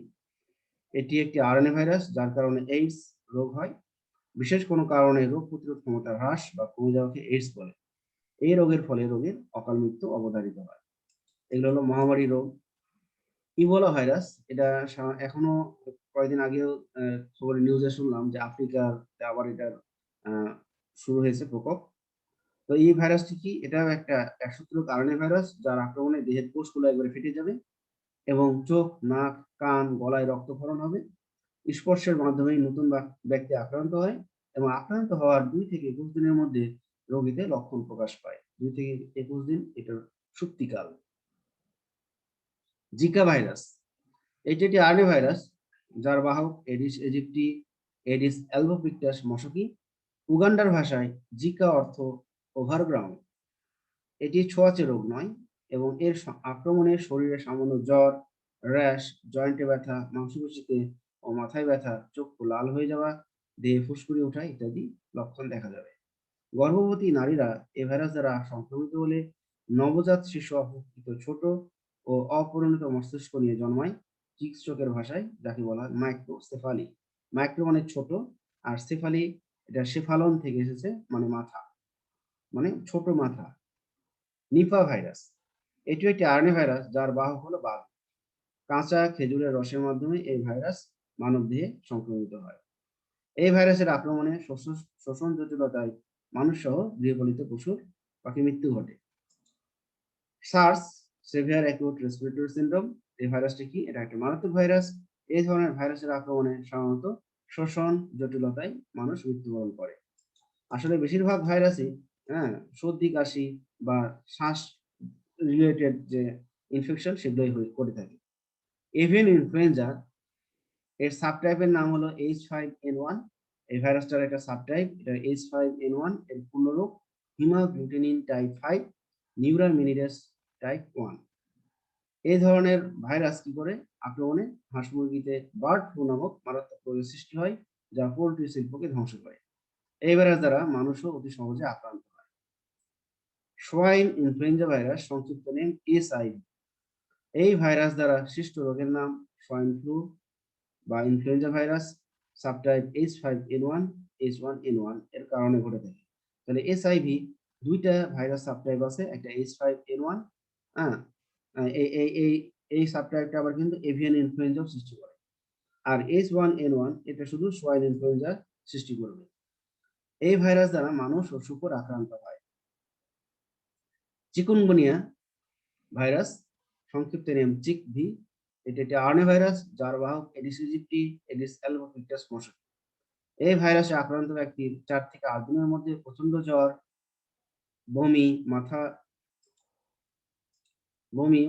[SPEAKER 2] এটি একটি আরএনএ ভাইরাস, যার কারণে এইডস রোগ হয়। বিশেষ কোনো কারণে রোগ প্রতিরোধ ক্ষমতা হ্রাস বা কমে যাওয়াকে এইডস বলে। এই রোগের ফলে রোগীর অকাল মৃত্যু অবধারিত হয়। এগুলো হলো মহামারী রোগ। ইবোলা ভাইরাস, এটা এখনো কয়েকদিন আগেও খবরে নিউজে শুনলাম যে আফ্রিকার আবার এটার শুরু হয়েছে প্রকোপ। তো এই ভাইরাসটি কি? এটাও একটা একসূত্রক আরএনএ ভাইরাস, যার আক্রমণে দেহের কোষগুলো একবারে ফেটে যাবে এবং চোখ, নাক, কান, গলায় রক্তক্ষরণ হবে। স্পর্শের মাধ্যমেই নতুন ব্যক্তি আক্রান্ত হয় এবং আক্রান্ত হওয়ার 2 থেকে 21 দিনের মধ্যে রোগীতে লক্ষণ প্রকাশ পায়। 2 থেকে 21 দিন এটার সুপ্তিকাল। জিকা ভাইরাস, এটি একটি আরএনএ ভাইরাস, যার বাহক এডিস ইজিপ্টি, এডিস অ্যালবোপিক্টাস মশকি। উগান্ডার ভাষায় জিকা অর্থ ওভারগ্রাউন্ড। এটি ছোঁয়াচে রোগ নয় এবং এর আক্রমণে শরীরে সামান্য জ্বর, র্যাশ, জয়েন্টে ব্যথা, মাংসপেশিতে ও মাথায় ব্যথা, চক্ষু লাল হয়ে যাওয়া, দেহে ফুসকুড়ি ওঠা ইত্যাদি লক্ষণ দেখা যাবে। গর্ভবতী নারীরা এ ভাইরাস দ্বারা সংক্রমিত হলে নবজাত শিশু অপেক্ষাকৃত ছোট ও অপরিণত মস্তিষ্ক নিয়ে জন্মায়। চিকিৎসকের ভাষায় যাকে বলা হয় মাইক্রোসেফালি। মাইক্রো মানে ছোট, আর সেফালি এটা সেফালন থেকে এসেছে, মানে মাথা, মানে ছোট মাথা। নিপা ভাইরাস, এটি একটি আরএনএ ভাইরাস, যার বাহক হলো বাঘ। কাঁচা খেজুরের রসের মাধ্যমে এই ভাইরাস মানবদেহে সংক্রমিত হয়। এই ভাইরাসের আক্রমণে শ্বসন জটিলতায় মানুষ সহ গৃহপালিত পশুর পাখি মৃত্যু ঘটে। SARS, severe acute respiratory syndrome, এই ভাইরাসটি কি? এটা একটা মারাত্মক ভাইরাস। এই ধরনের ভাইরাসের আক্রমণে সাধারণত শ্বসন জটিলতায় মানুষ মৃত্যুবরণ করে। আসলে বেশিরভাগ ভাইরাসই সর্দি, কাশি বা শ্বাস রিলেটেড যে ইনফেকশন সেগুলোই করে থাকে। এভিয়ান ইনফ্লুয়েঞ্জা, এর সাবটাইপের নাম হলো H5N1। এই ভাইরাসটার একটা সাবটাইপ, এটা H5N1। এর পূর্ণরূপ হিমাগ্লুটিনিন টাইপ 5 নিউরামিনিডাস টাইপ 1। এই ধরনের ভাইরাস কি করে আক্রমণে হাঁস মুরগিতে বার্ড ফ্লু নামক মারাত্মক রোগের সৃষ্টি হয়, যা পোল্ট্রি শিল্পকে ধ্বংস করে। এই ভাইরাস দ্বারা মানুষও অতি সহজে আক্রান্ত হয়। সোয়াইন ইনফ্লুয়েঞ্জা ভাইরাস, সংক্ষিপ্ত নাম SIV। এই ভাইরাস দ্বারা সৃষ্ট রোগের নাম সোয়াইন ফ্লু বা influenza virus, subtype H5N1, H1N1 এর কারণে ঘটে থাকে। তাহলে SIV দুইটা ভাইরাস সাবটাইপ আছে, একটা H5N1, এই সাবটাইপটা আবার কিন্তু এভিয়ান ইনফ্লুয়েঞ্জা সৃষ্টি করে। আর H1N1 এটা শুধু সোয়াইন ইনফ্লুয়েঞ্জা সৃষ্টি করবে। এই ভাইরাস দ্বারা মানুষ ও শূকর আক্রান্ত হয়। চিকুনগুনিয়া ভাইরাস, সংক্ষিপ্ত নাম চিকভি, এটা একটি আরএনএ ভাইরাস, যার বাহক এডিস ইজিপ্টি, এডিস অ্যালবোপিক্টাস মশক। এই ভাইরাসে আক্রান্ত ব্যক্তির 4 থেকে 8 দিনের মধ্যে প্রচন্ড জ্বর, বমি,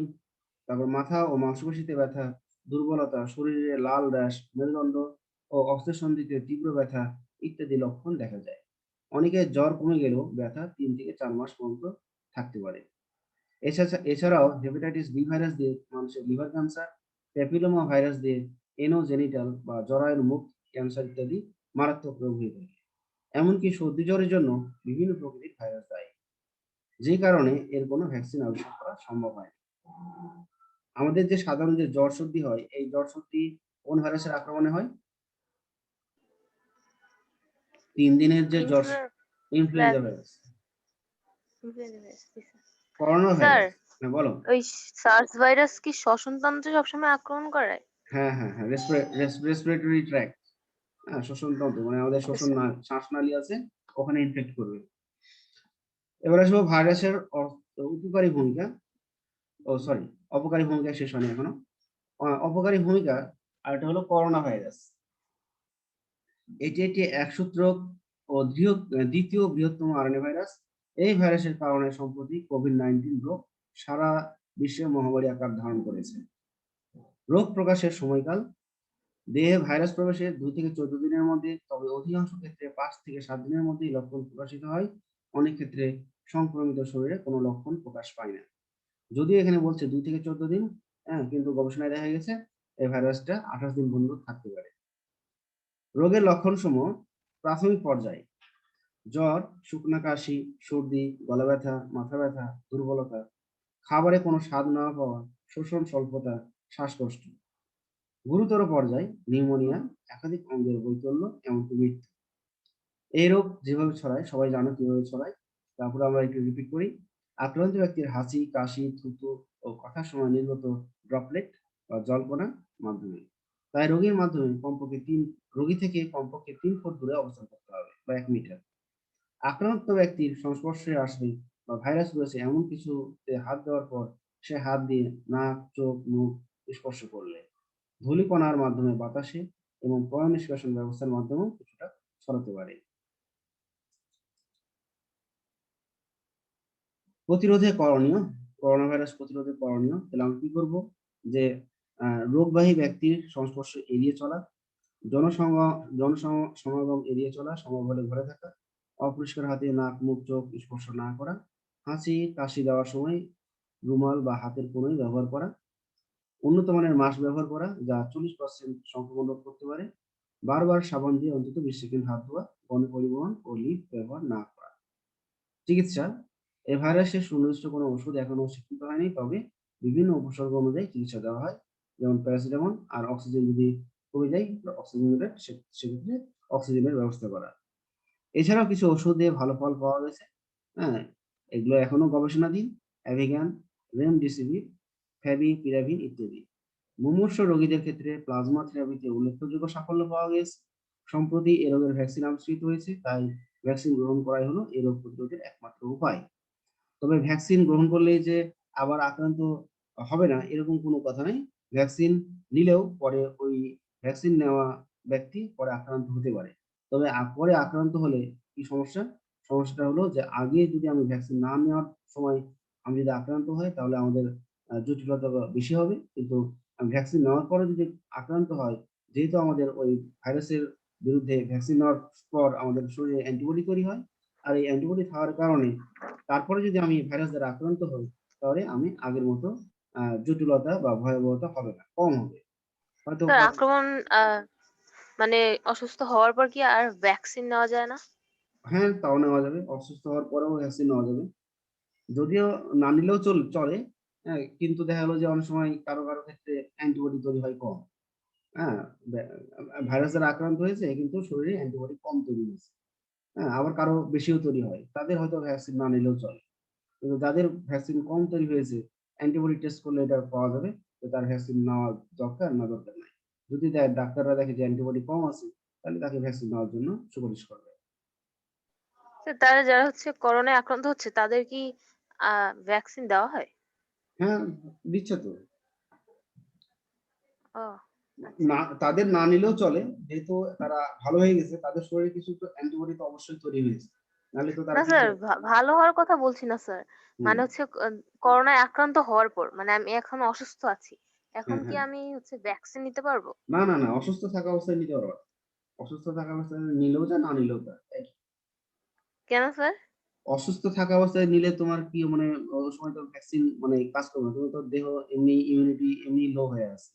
[SPEAKER 2] তারপর মাথা ও মাংসপেশিতে ব্যথা, দুর্বলতা, শরীরে লাল র্যাশ, মেরুদণ্ড ও অস্থিসন্ধিতে তীব্র ব্যথা ইত্যাদি লক্ষণ দেখা যায়। অনেকের জ্বর কমে গেলেও ব্যথা 3 থেকে 4 মাস পর্যন্ত থাকতে পারে। এছাড়াও হেপাটাইটিস বি ভাইরাস দিয়ে মানুষের লিভার ক্যান্সার, প্যাপিলোমা ভাইরাস দিয়ে এনোজেনিটাল বা জরায়ুর মুখ ক্যান্সার ইত্যাদি মারাত্মক রোগ হয়ে থাকে। এমনকি সর্দি জ্বরের জন্য বিভিন্ন প্রকৃতির ভাইরাস দায়ী, যে কারণে এর কোনো ভ্যাকসিন আবিষ্কার করা সম্ভব হয় না। আমাদের যে সাধারণ যে জ্বর সর্দি হয়, এই জ্বর সর্দি কোন ভাইরাসের আক্রমণে হয়? 3 দিনের যে জ্বর, influenza virus, corona
[SPEAKER 1] sir,
[SPEAKER 2] virus. হ্যাঁ বলো।
[SPEAKER 1] ওই সার্স ভাইরাস কি শ্বসন তন্ত্রে সবসময় আক্রমণ করে?
[SPEAKER 2] হ্যাঁ, রেসপিরেটরি ট্র্যাক্ট। হ্যাঁ, শ্বসন তন্ত্র মানে আমাদের
[SPEAKER 1] ওকে
[SPEAKER 2] শ্বসন
[SPEAKER 1] স্যার।
[SPEAKER 2] শ্বাসনালী আছে, ওখানে ইনফেক্ট করবে। এবার আসবো ভাইরাসের উপকারী ভূমিকা, ও সরি, অপকারী ভূমিকা শেষ হয়নি এখনো। অপকারী ভূমিকা আরেকটা হলো করোনা ভাইরাস। এটি একটি একসূত্রক ও দ্বিতীয় বৃহত্তম আরএনএ ভাইরাস। এই ভাইরাসের কারণে সম্প্রতি কোভিড-19 রোগ সারা বিশ্বে মহামারী আকার ধারণ করেছে। রোগ প্রকাশের সময়কাল দেহে ভাইরাস প্রবেশের 2 থেকে 14 দিনের মধ্যে, তবে অধিকাংশ ক্ষেত্রে 5 থেকে 7 দিনের মধ্যেই লক্ষণ প্রকাশিত হয়। অনেক ক্ষেত্রে সংক্রমিত শরীরে কোনো লক্ষণ প্রকাশ পায় না। যদিও এখানে বলছে 2 থেকে 14 দিন, হ্যাঁ, কিন্তু গবেষণায় দেখা গেছে এই ভাইরাসটা 28 দিন পর্যন্ত থাকতে পারে। রোগের লক্ষণসমূহ প্রাথমিক পর্যায়ে জ্বর, শুকনা কাশি, সর্দি, গলা ব্যথা, মাথা ব্যথা, দুর্বলতা, খাবারে কোনো স্বাদ না পাওয়া, শোষণ স্বল্পতা, শ্বাসকষ্ট। গুরুতর পর্যায়ে নিউমোনিয়া, একাধিক অঙ্গের বৈকল্য, এমনকি মৃত্যু। এই রোগ যেভাবে ছড়ায় সবাই জানো কিভাবে ছড়ায়, তারপরে আমরা একটু রিপিট করি। আক্রান্ত ব্যক্তির হাঁচি, কাশি, থুতু ও কথার সময় নির্গত ড্রপলেট বা জলকণার মাধ্যমে। তাই রোগী থেকে কমপক্ষে 3 ফুট দূরে অবস্থান করতে হবে বা 1 মিটার। আক্রান্ত ব্যক্তির সংস্পর্শে আসলে বা ভাইরাস রয়েছে এমন কিছুতে হাত দেওয়ার পর সে হাত দিয়ে নাক, চোখ, মুখ স্পর্শ করলে, ধূলিকণার মাধ্যমে বাতাসে এবং পয় নিষ্কাশন ব্যবস্থার মাধ্যমেও কিছুটা ছড়াতে পারে। প্রতিরোধে করণীয়, করোনা ভাইরাস প্রতিরোধে করণীয়, তাহলে আমরা কি করব? যে রোগবাহী ব্যক্তির সংস্পর্শ এড়িয়ে চলা, জনসমাগম এড়িয়ে চলা, সম্ভব হলে ঘরে থাকা, অপরিষ্কার হাতে নাক, মুখ, চোখ স্পর্শ না করা, হাঁচি, কাশি দেওয়ার সময় রুমাল বা হাতের কনুই ব্যবহার করা, উন্নত মানের মাস্ক ব্যবহার করা যা 40% সংক্রমণ রোধ করতে পারে, বারবার সাবান দিয়ে অন্তত 20 সেকেন্ড হাত ধোয়া, গণপরিবহন ও লিফট ব্যবহার না করা। চিকিৎসা, এই ভাইরাসের সুনির্দিষ্ট কোনো ওষুধ এখনো স্বীকৃত হয়নি, তবে বিভিন্ন উপসর্গ অনুযায়ী চিকিৎসা দেওয়া হয়, যেমন প্যারাসিটামল। আর অক্সিজেন যদি কমে যায়, সেক্ষেত্রে অক্সিজেনের ব্যবস্থা করা। এছাড়াও কিছু ওষুধ দিয়ে ভালো ফল পাওয়া গেছে, হ্যাঁ, এগুলো এখনো গবেষণাধীন। অ্যাভিগান, রেমডেসিভির, ফ্যাভিপিরাভির ইত্যাদি। মুমূর্ষু রোগীদের ক্ষেত্রে প্লাজমা থেরাপিতে উল্লেখযোগ্য সাফল্য পাওয়া গেছে। সম্প্রতি এ রোগের ভ্যাকসিন আবিষ্কৃত হয়েছে, তাই ভ্যাকসিন গ্রহণ করাই হলো এই রোগ প্রতিরোধের একমাত্র উপায়। তবে ভ্যাকসিন গ্রহণ করলেই যে আবার আক্রান্ত হবে না এরকম কোনো কথা নেই। ভ্যাকসিন নিলেও পরে ওই ভ্যাকসিন নেওয়া ব্যক্তি পরে আক্রান্ত হতে পারে। তবে পরে আক্রান্ত হলে কি সমস্যা? সমস্যাটা হলো যে আগে যদি আমি ভ্যাকসিন না নেওয়ার সময় আমি যদি আক্রান্ত হই তাহলে আমাদের জটিলতা বেশি হবে। কিন্তু ভ্যাকসিন নেওয়ার পরে যদি আক্রান্ত হয়, যেহেতু আমাদের ওই ভাইরাসের বিরুদ্ধে ভ্যাকসিন নেওয়ার পর আমাদের শরীরে অ্যান্টিবডি তৈরি হয়। আর এই অ্যান্টিবডি থাকার কারণে তারপরে যদি আমি ভাইরাস দ্বারা আক্রান্ত হই, তাহলে আমি আগের মতো জটিলতা বা ভয়াবহতা হবে না, কম হবে। হয়তো
[SPEAKER 1] স্যার আক্রমণ মানে অসুস্থ হওয়ার পর কি আর ভ্যাকসিন নেওয়া যায় না?
[SPEAKER 2] হ্যাঁ, তাও নেওয়া যাবে। অসুস্থ হওয়ার পরেও ভ্যাকসিন নেওয়া যাবে। যদিও না নিলেও চলে। হ্যাঁ, কিন্তু দেখা গেল যে অনেক সময় কারো ক্ষেত্রে অ্যান্টিবডি তৈরি হয় কম। হ্যাঁ, ভাইরাস দ্বারা আক্রান্ত হয়েছে কিন্তু শরীরে অ্যান্টিবডি কম তৈরি হয়েছে। হ্যাঁ, আবার কারো বেশিও তৈরি হয়। তাদের হয়তো ভ্যাকসিন না নিলেও চলে। কিন্তু যাদের ভ্যাকসিন কম তৈরি হয়েছে, অ্যান্টিবডি টেস্ট করলে এটা পাওয়া যাবে যে তার ভ্যাকসিন নেওয়া দরকার না দরকার নাই। যদি ডাক্তাররা দেখে যে অ্যান্টিবডি কম আছে, তাহলে তাকে ভ্যাকসিন নেওয়ার জন্য সুপারিশ করবে।
[SPEAKER 1] স্যার তারা যারা হচ্ছে করোনায় আক্রান্ত হচ্ছে তাদের কি ভ্যাকসিন দেওয়া হয়?
[SPEAKER 2] হ্যাঁ, দিচ্ছে তো।
[SPEAKER 1] ও আচ্ছা।
[SPEAKER 2] না, তাদের না নিলেও চলে। যেহেতু তারা ভালো হয়ে গেছে, তাদের শরীরে কিছু তো অ্যান্টিবডি তো অবশ্যই তৈরি হয়েছে। নাহলে তো
[SPEAKER 1] না
[SPEAKER 2] তারা কিছু
[SPEAKER 1] স্যার, ভালো হওয়ার কথা বলছি না স্যার।
[SPEAKER 2] হুম,
[SPEAKER 1] মানে হচ্ছে করোনায় আক্রান্ত হওয়ার পর মানে আমি এখন অসুস্থ আছি। এখন
[SPEAKER 2] হ্যাঁ,
[SPEAKER 1] কি
[SPEAKER 2] হ্যাঁ।
[SPEAKER 1] আমি হচ্ছে ভ্যাকসিন নিতে পারবো?
[SPEAKER 2] না, অসুস্থ থাকা অবস্থায় নিতে পারবা না। অসুস্থ থাকা অবস্থায় নিলেও যা, না নিলেও তা।
[SPEAKER 1] কেন স্যার?
[SPEAKER 2] অসুস্থ থাকা অবস্থায় নিলে তোমার কি মানে ওই সময় তো ভ্যাকসিন মানে কাজ করবে না। তুমি তো দেহ এমনি ইমিউনিটি এমনি লো হয়ে আছে।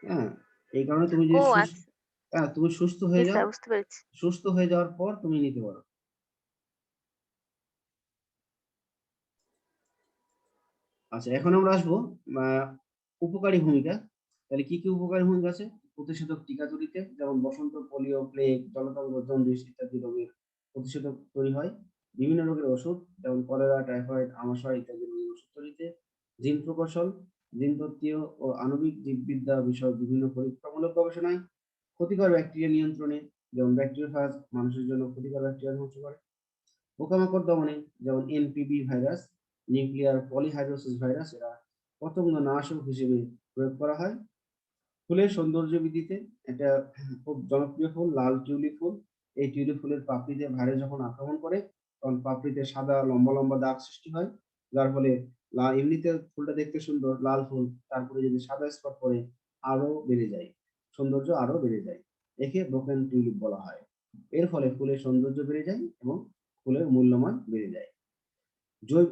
[SPEAKER 2] হ্যাঁ? এই কারণে তুমি
[SPEAKER 1] ও
[SPEAKER 2] যদি
[SPEAKER 1] আচ্ছা।
[SPEAKER 2] তুমি সুস্থ
[SPEAKER 1] জি
[SPEAKER 2] হয়ে যাও,
[SPEAKER 1] স্যার, বুঝতে পেরেছি।
[SPEAKER 2] সুস্থ হয়ে যাওয়ার পর তুমি নিতে পারো। আচ্ছা, এখন আমরা আসবো আ উপকারী ভূমিকা। তাহলে কি উপকারী ভূমিকা আছে? প্রতিষেধক টিকা তৈরিতে, যেমন বসন্ত, পোলিও, প্লেগ, জলাতঙ্ক, জন্ডিস ইত্যাদি রোগের প্রতিষেধক তৈরি হয়। বিভিন্ন রোগের ওষুধ, যেমন কলেরা, টাইফয়েড, আমাশয় ইত্যাদি রোগের ওষুধ তৈরিতে। জিন প্রকৌশল, জিনতত্ত্বীয় ও আণবিক জীববিদ্যা বিষয়ক বিভিন্ন পরীক্ষামূলক গবেষণায়। ক্ষতিকর ব্যাকটেরিয়া নিয়ন্ত্রণে, যেমন ব্যাকটেরিওফাজ মানুষের জন্য ক্ষতিকর ব্যাকটেরিয়া ধ্বংস করে। পোকামাকড় দমনে, যেমন এনপিভি ভাইরাস, নিউক্লিয়ার পলিহাইড্রোসিস ভাইরাস, এরা পতঙ্গ নাশক হিসেবে প্রয়োগ করা হয়। ফুলের সৌন্দর্য বৃদ্ধিতে, এটা খুব জনপ্রিয় ফুল লাল টিউলিপ ফুল। এই টিউলিপ ফুলের পাপড়িতে ভাইরাস যখন আক্রমণ করে তখন পাপড়িতে সাদা লম্বা লম্বা দাগ সৃষ্টি হয়, যার ফলে এমনিতে ফুলটা দেখতে সুন্দর লাল ফুল, তারপরে যদি সাদা স্পট পড়ে আরো বেড়ে যায়, সৌন্দর্য আরো বেড়ে যায়। একে ব্রোকেন টিউলিপ বলা হয়। এর ফলে ফুলের সৌন্দর্য বেড়ে যায় এবং ফুলের মূল্যমান বেড়ে যায়।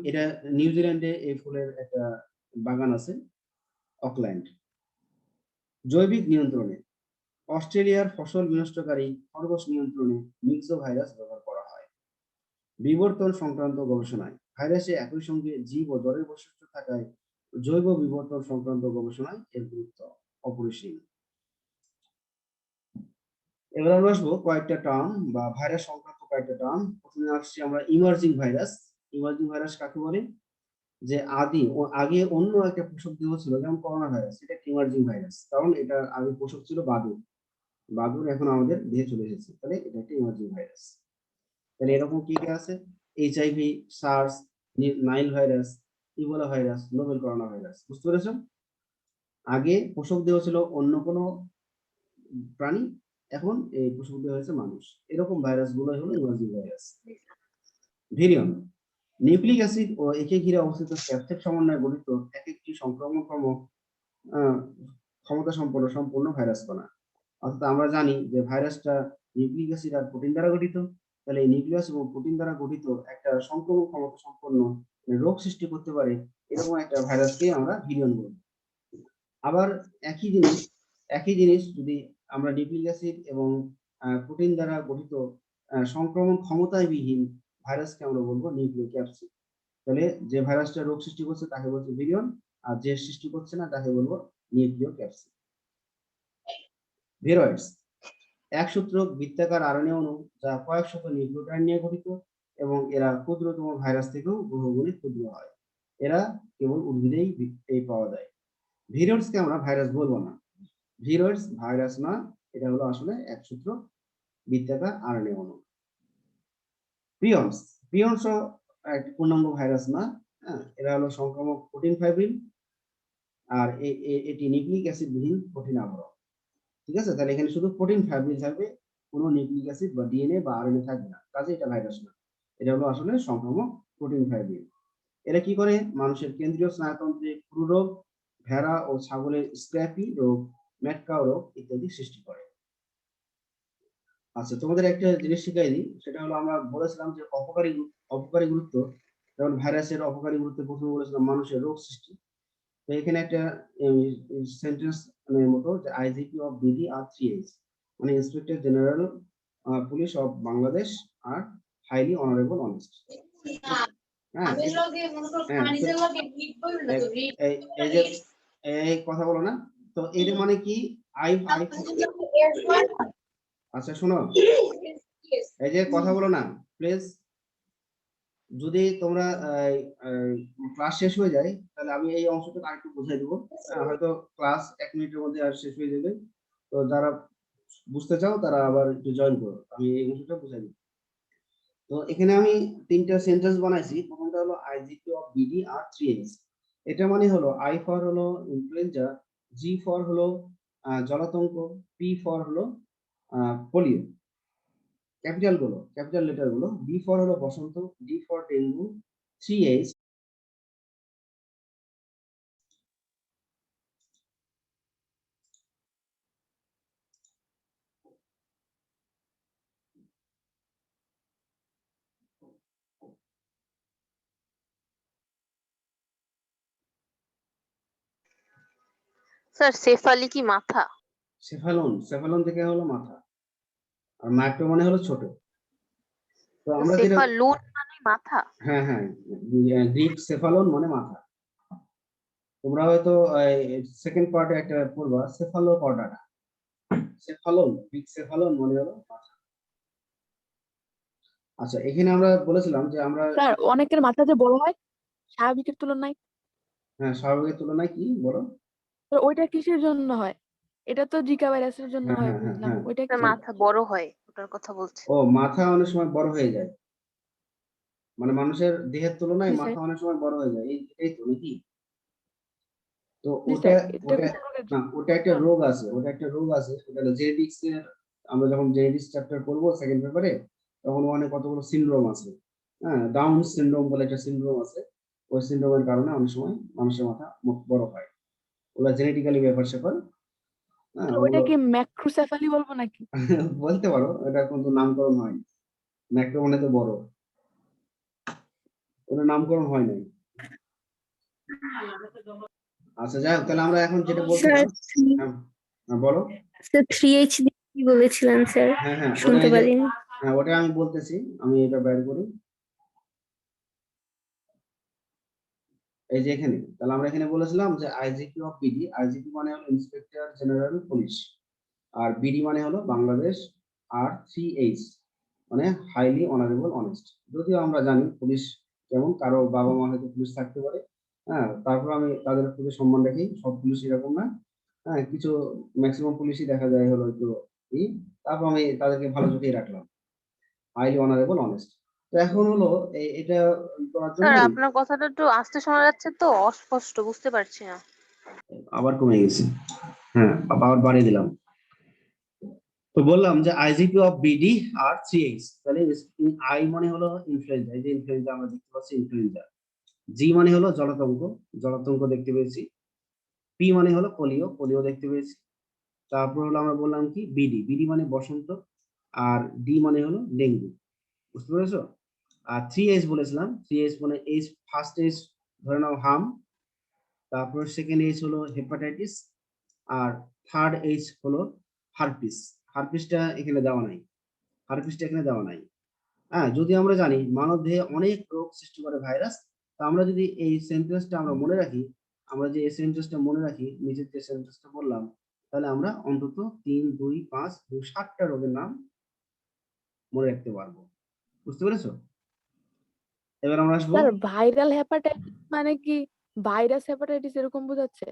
[SPEAKER 2] এটা নিউজিল্যান্ডে এই ফুলের একটা বাগান আছে, অকল্যান্ড। জৈবিক নিয়ন্ত্রণে, অস্ট্রেলিয়ার ফসল বিনষ্টকারী খরগোশ নিয়ন্ত্রণে মিক্সো ভাইরাস ব্যবহার করা হয়। বিবর্তন সংক্রান্ত গবেষণায়, ভাইরাসে একই সঙ্গে জীব ও জড়ের বৈশিষ্ট্য থাকায় জৈব বিবর্তন সংক্রান্ত গবেষণায় এর গুরুত্ব অপরিসীম। এবার আমরা আসবো কয়েকটা টার্ম বা ভাইরাস সংক্রান্ত কয়েকটা টার্ম। প্রথমে আসছি আমরা ইমার্জিং ভাইরাস। ইমার্জিং ভাইরাস কাকে বলে? যে আগে অন্য একটা পোষক দেহ ছিল, যেমন করোনা ভাইরাস, এটা ইমার্জিং ভাইরাস, কারণ এটা আগে পোষক ছিল বাদুড়। বাদুড় এখন আমাদের দেহে চলে এসেছে, তাহলে এটা একটা ইমার্জিং ভাইরাস। তাহলে এরকম কি কি আছে? HIV, SARS, Nile virus, Ebola virus, novel corona virus. বুঝতে পেরেছো? আগে পোষক দেহ ছিল অন্য কোনো প্রাণী, এখন এই পোষক দেহ হয়েছে মানুষ। এরকম ভাইরাস গুলো হলো emerging virus. Virion, nucleic acid ও একে ঘিরে অবস্থিত ক্যাপসিড সমন্বয়ে গঠিত এক একটি সংক্রমণক্ষম ক্ষমতা সম্পূর্ণ ভাইরাস কণা। অর্থাৎ আমরা জানি যে ভাইরাসটা নিউক্লিক অ্যাসিড আর প্রোটিন দ্বারা গঠিত, তাহলে এই নিউক্লিয়াস এবং প্রোটিন দ্বারা গঠিত একটা সংক্রমণ ক্ষমতা সম্পন্ন রোগ সৃষ্টি করতে পারে, এরকম একটা ভাইরাসকে আমরা ভিরিয়ন বলি। আবার একই জিনিস যদি আমরা নিউক্লিক অ্যাসিড এবং প্রোটিন দ্বারা গঠিত সংক্রমণ ক্ষমতায় বিহীন ভাইরাসকে আমরা বলবো নিউক্লিক ক্যাপসিড। তাহলে যে ভাইরাসটা রোগ সৃষ্টি করছে তাকে বলছে ভিরিয়ন, আর যে সৃষ্টি করছে না তাকে বলবো নিউক্লিয় ক্যাপসিড। ভিরয়েডস, একসূত্র বৃত্তাকার আরএনএ অণু যা কয়েক শত নিউক্লিওটাইড নিয়ে গঠিত এবং এরা ক্ষুদ্রতম ভাইরাস থেকেও বহুগুণে ক্ষুদ্র হয়। এরা কেবল উদ্ভিদেই পাওয়া যায়। ভিরয়েডসকে আমরা ভাইরাস বলবো না, ভিরয়েডস ভাইরাস না, এটা হলো আসলে একসূত্র বৃত্তাকার আরএনএ অণু। প্রিয়ন্স, প্রিয়ন্সও একটি পূর্ণাঙ্গ ভাইরাস না, এরা হলো সংক্রামক প্রোটিন ফাইব্রিল, আর এটি নিউক্লিক অ্যাসিড বিহীন প্রোটিন আবরণ। ঠিক আছে, তাহলে এখানে শুধু প্রোটিন ফাইব্রিল থাকবে, কোনো নিউক্লিক অ্যাসিড বা ডিএনএ বা আরএনএ থাকবে না, কাজে এটা ভাইরাস না, এটা হলো আসলে সংক্রামক প্রোটিন ফাইব্রিল। এরা কি করে? মানুষের কেন্দ্রীয় স্নায়ুতন্ত্রে ক্রু রোগ, ভেড়া ও ছাগলের স্ক্র্যাপি রোগ, ম্যাটকাও রোগ ইত্যাদি সৃষ্টি করে। আচ্ছা, তোমাদের একটা জিনিস শিখাই দিই, সেটা হলো আমরা বলেছিলাম যে অপকারী গুরুত্ব, যেমন ভাইরাসের অপকারী গুরুত্ব প্রথমে বলেছিলাম মানুষের রোগ সৃষ্টি। তো এখানে একটা সেন্টেন্স মতো যে IGP of BD R 3H, মানে inspector general police of Bangladesh are highly honourable honest. এই কথা বলো না তো, এর মানে কি? আচ্ছা শোনো, এই যে কথা বলো না প্লিজ। যদি তোমরা ক্লাস শেষ হয়ে যায় তাহলে আমি এই অংশটা আরেকটু বুঝাই দেবো, হয়তো ক্লাস 1 মিনিটের মধ্যে আর শেষ হয়ে যাবে। তো যারা বুঝতে চাও তারা আবার একটু জয়েন করো, আমি এই অংশটা বুঝাই দেবো। তো এখানে আমি 3টা সেন্টেন্স বানাইছি। প্রথমটা হলো IGP of BD R 3H। এটা মানে হলো আই ফর হলো ইনফ্লুয়েঞ্জা, জি ফর হলো জলাতঙ্ক, পি ফর হলো পোলিও, ক্যাপিটাল লেটার গুলো, বি ফর হলো বসন্ত, D for dengue, 3H।
[SPEAKER 1] Sir সেফালি কি মাথা?
[SPEAKER 2] সেফালন থেকে হলো মাথা, আর মাইক্রো মানে হলো ছোট। তো আমরা যেটা,
[SPEAKER 1] সেফালুন মানে মাথা।
[SPEAKER 2] হ্যাঁ গ্রিক সেফালন মানে মাথা। তোমরা হয়তো সেকেন্ড পার্টে একটা পড়বা সেফালোপডাটা, গ্রিক সেফালন মানে হলো মাথা। আচ্ছা, এখানে আমরা বলেছিলাম যে আমরা
[SPEAKER 4] স্যার অনেকের মাথা যে বড় হয় স্বাভাবিকের তুলনায়,
[SPEAKER 2] হ্যাঁ স্বাভাবিকের তুলনায় কি বলো?
[SPEAKER 4] তো ওইটা কিসের জন্য হয়? এটা তো জিকা ভাইরাসের জন্য
[SPEAKER 2] হ্যাঁ,
[SPEAKER 4] হয়
[SPEAKER 2] হ্যাঁ, হ্যাঁ,
[SPEAKER 4] বুঝলাম,
[SPEAKER 2] হ্যাঁ।
[SPEAKER 4] ওইটা কি
[SPEAKER 1] স্যার মাথা বড় হয় ওটার কথা বলছে।
[SPEAKER 2] ও মাথা অনেক সময় বড় হয়ে যায়, মানে মানুষের দেহের তুলনায়
[SPEAKER 4] জি
[SPEAKER 2] মাথা
[SPEAKER 4] স্যার,
[SPEAKER 2] অনেক সময় বড় হয়ে যায়, এই তো নাকি? তো
[SPEAKER 4] জি
[SPEAKER 2] ওটা
[SPEAKER 4] স্যার, এটা
[SPEAKER 2] ওটা
[SPEAKER 4] কোন রোগের
[SPEAKER 2] না,
[SPEAKER 4] জন্য?
[SPEAKER 2] ওটা একটা রোগ আছে, ওটা হলো জেনেটিক্স এর। আমরা যখন জেনেটিক্স চ্যাপ্টার করবো সেকেন্ড পেপারে, তখন ওখানে কতগুলো সিনড্রোম আছে। হ্যাঁ, ডাউন সিনড্রোম বলে একটা সিনড্রোম আছে। ওই সিনড্রোমের কারণে অনেক সময় মানুষের মাথা বড় হয়। ওগুলা জেনেটিক্যালি ব্যাপার স্যাপার। হ্যাঁ,
[SPEAKER 4] ওইটা
[SPEAKER 2] ওগুলো
[SPEAKER 4] কি ম্যাক্রোসেফালি বলবো নাকি?
[SPEAKER 2] বলতে পারো, এটা কিন্তু নামকরণ হয়নি। ম্যাক্রো মানে তো বড়, ওটা নামকরণ হয় নাই। আচ্ছা, যাই হোক, তাহলে আমরা এখন যেটা
[SPEAKER 3] স্যার
[SPEAKER 2] বলছিলাম। হ্যাঁ, হ্যাঁ, বলো।
[SPEAKER 3] স্যার 3HD কি বলেছিলেন স্যার?
[SPEAKER 2] হ্যাঁ, হ্যাঁ, ওটা
[SPEAKER 3] শুনতে পারিনি।
[SPEAKER 2] হ্যাঁ, ওটা আমি বলতেছি, আমি এটা বের করি। এই যে এখানে, তাহলে আমরা এখানে বলেছিলাম যে আইজিপি অফ বিডি, আইজিপি মানে হলো ইন্সপেক্টর জেনারেল পুলিশ, আর বিডি মানে হলো বাংলাদেশ, আর 3H মানে হাইলি অনারেবল অনেস্ট। যদিও আমরা জানি পুলিশ যেমন, কারো বাবা মা হয়তো পুলিশ থাকতে পারে। হ্যাঁ, তারপর আমি তাদের প্রতি সম্মান রাখি, সব পুলিশ এরকম না। হ্যাঁ, কিছু ম্যাক্সিমাম পুলিশই দেখা যায় হলো একটু তারপর আমি তাদেরকে ভালো চোখেই রাখলাম, হাইলি অনারেবল অনেস্ট। তো এখন হলো এটা করার জন্য
[SPEAKER 1] স্যার আপনার কথাটা একটু আস্তে শোনা যাচ্ছে তো, অস্পষ্ট বুঝতে পারছি না।
[SPEAKER 2] আবার কমে গেছে। হ্যাঁ, আবার বাড়িয়ে দিলাম। তো বললাম যে IGP of BD R 3H, তাহলে আই মানে হলো ইনফ্লুয়েঞ্জা, এই যে ইনফ্লুয়েঞ্জা আমরা দেখতে পাচ্ছি, ইনফ্লুয়েঞ্জা। জি মানে হলো জলাতঙ্ক, জলাতঙ্ক দেখতে পেয়েছি। পি মানে হলো পোলিও, পোলিও দেখতে পেয়েছি। তারপর হলো আমরা বললাম কি বিডি, বিডি মানে বসন্ত। আর ডি মানে হলো ডেঙ্গু, বুঝতে পেরেছো? আর 3H বলেছিলাম, 3H মানে এইচ, ফার্স্ট এইচ ধরে নাও হাম, তারপর সেকেন্ড এইচ হলো হেপাটাইটিস, আর থার্ড এইচ হলো হারপিস। হারপিসটা এখানে দেওয়া নাই, হারপিসটা এখানে দেওয়া নাই। হ্যাঁ, যদি আমরা জানি মানব দেহে অনেক রোগ সৃষ্টি করে ভাইরাস, তা আমরা যদি এই সেন্টেন্সটা আমরা মনে রাখি, আমরা যে এই সেন্টেন্সটা মনে রাখি, নিচের যে সেন্টেন্সটা বললাম, তাহলে আমরা অন্তত 3, 2, 5, 7টা রোগের নাম মনে রাখতে পারবো। বুঝতে পেরেছো? এবার আমরা আসবো।
[SPEAKER 4] স্যার ভাইরাল হেপাটাইটিস মানে কি ভাইরাস হেপাটাইটিস এরকম বোঝাচ্ছে?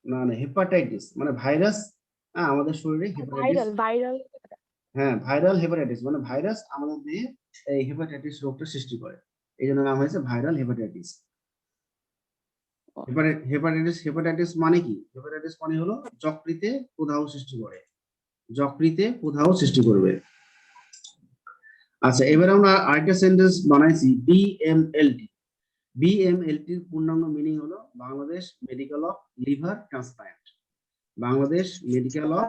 [SPEAKER 2] না, না, হেপাটাইটিস মানে ভাইরাস। হ্যাঁ, আমাদের শরীরে হেপাটাইটিস।
[SPEAKER 4] ভাইরাল ভাইরাল
[SPEAKER 2] হ্যাঁ, ভাইরাল হেপাটাইটিস মানে ভাইরাস আমাদের দেহে এই হেপাটাইটিস রোগটা সৃষ্টি করে, এই জন্য নাম হয়েছে ভাইরাল হেপাটাইটিস। হেপাটাইটিস, হেপাটাইটিস মানে কি? হেপাটাইটিস মানে হলো যকৃতে প্রদাহ সৃষ্টি করে, যকৃতে প্রদাহ সৃষ্টি করবে। আচ্ছা, এবার আমরা আরেকটা সেন্টেন্স বানাইছি, বিএমএলটি। বিএমএলটি এর পূর্ণাঙ্গ মিনিং হলো Bangladesh medical of liver transplant. Bangladesh medical of,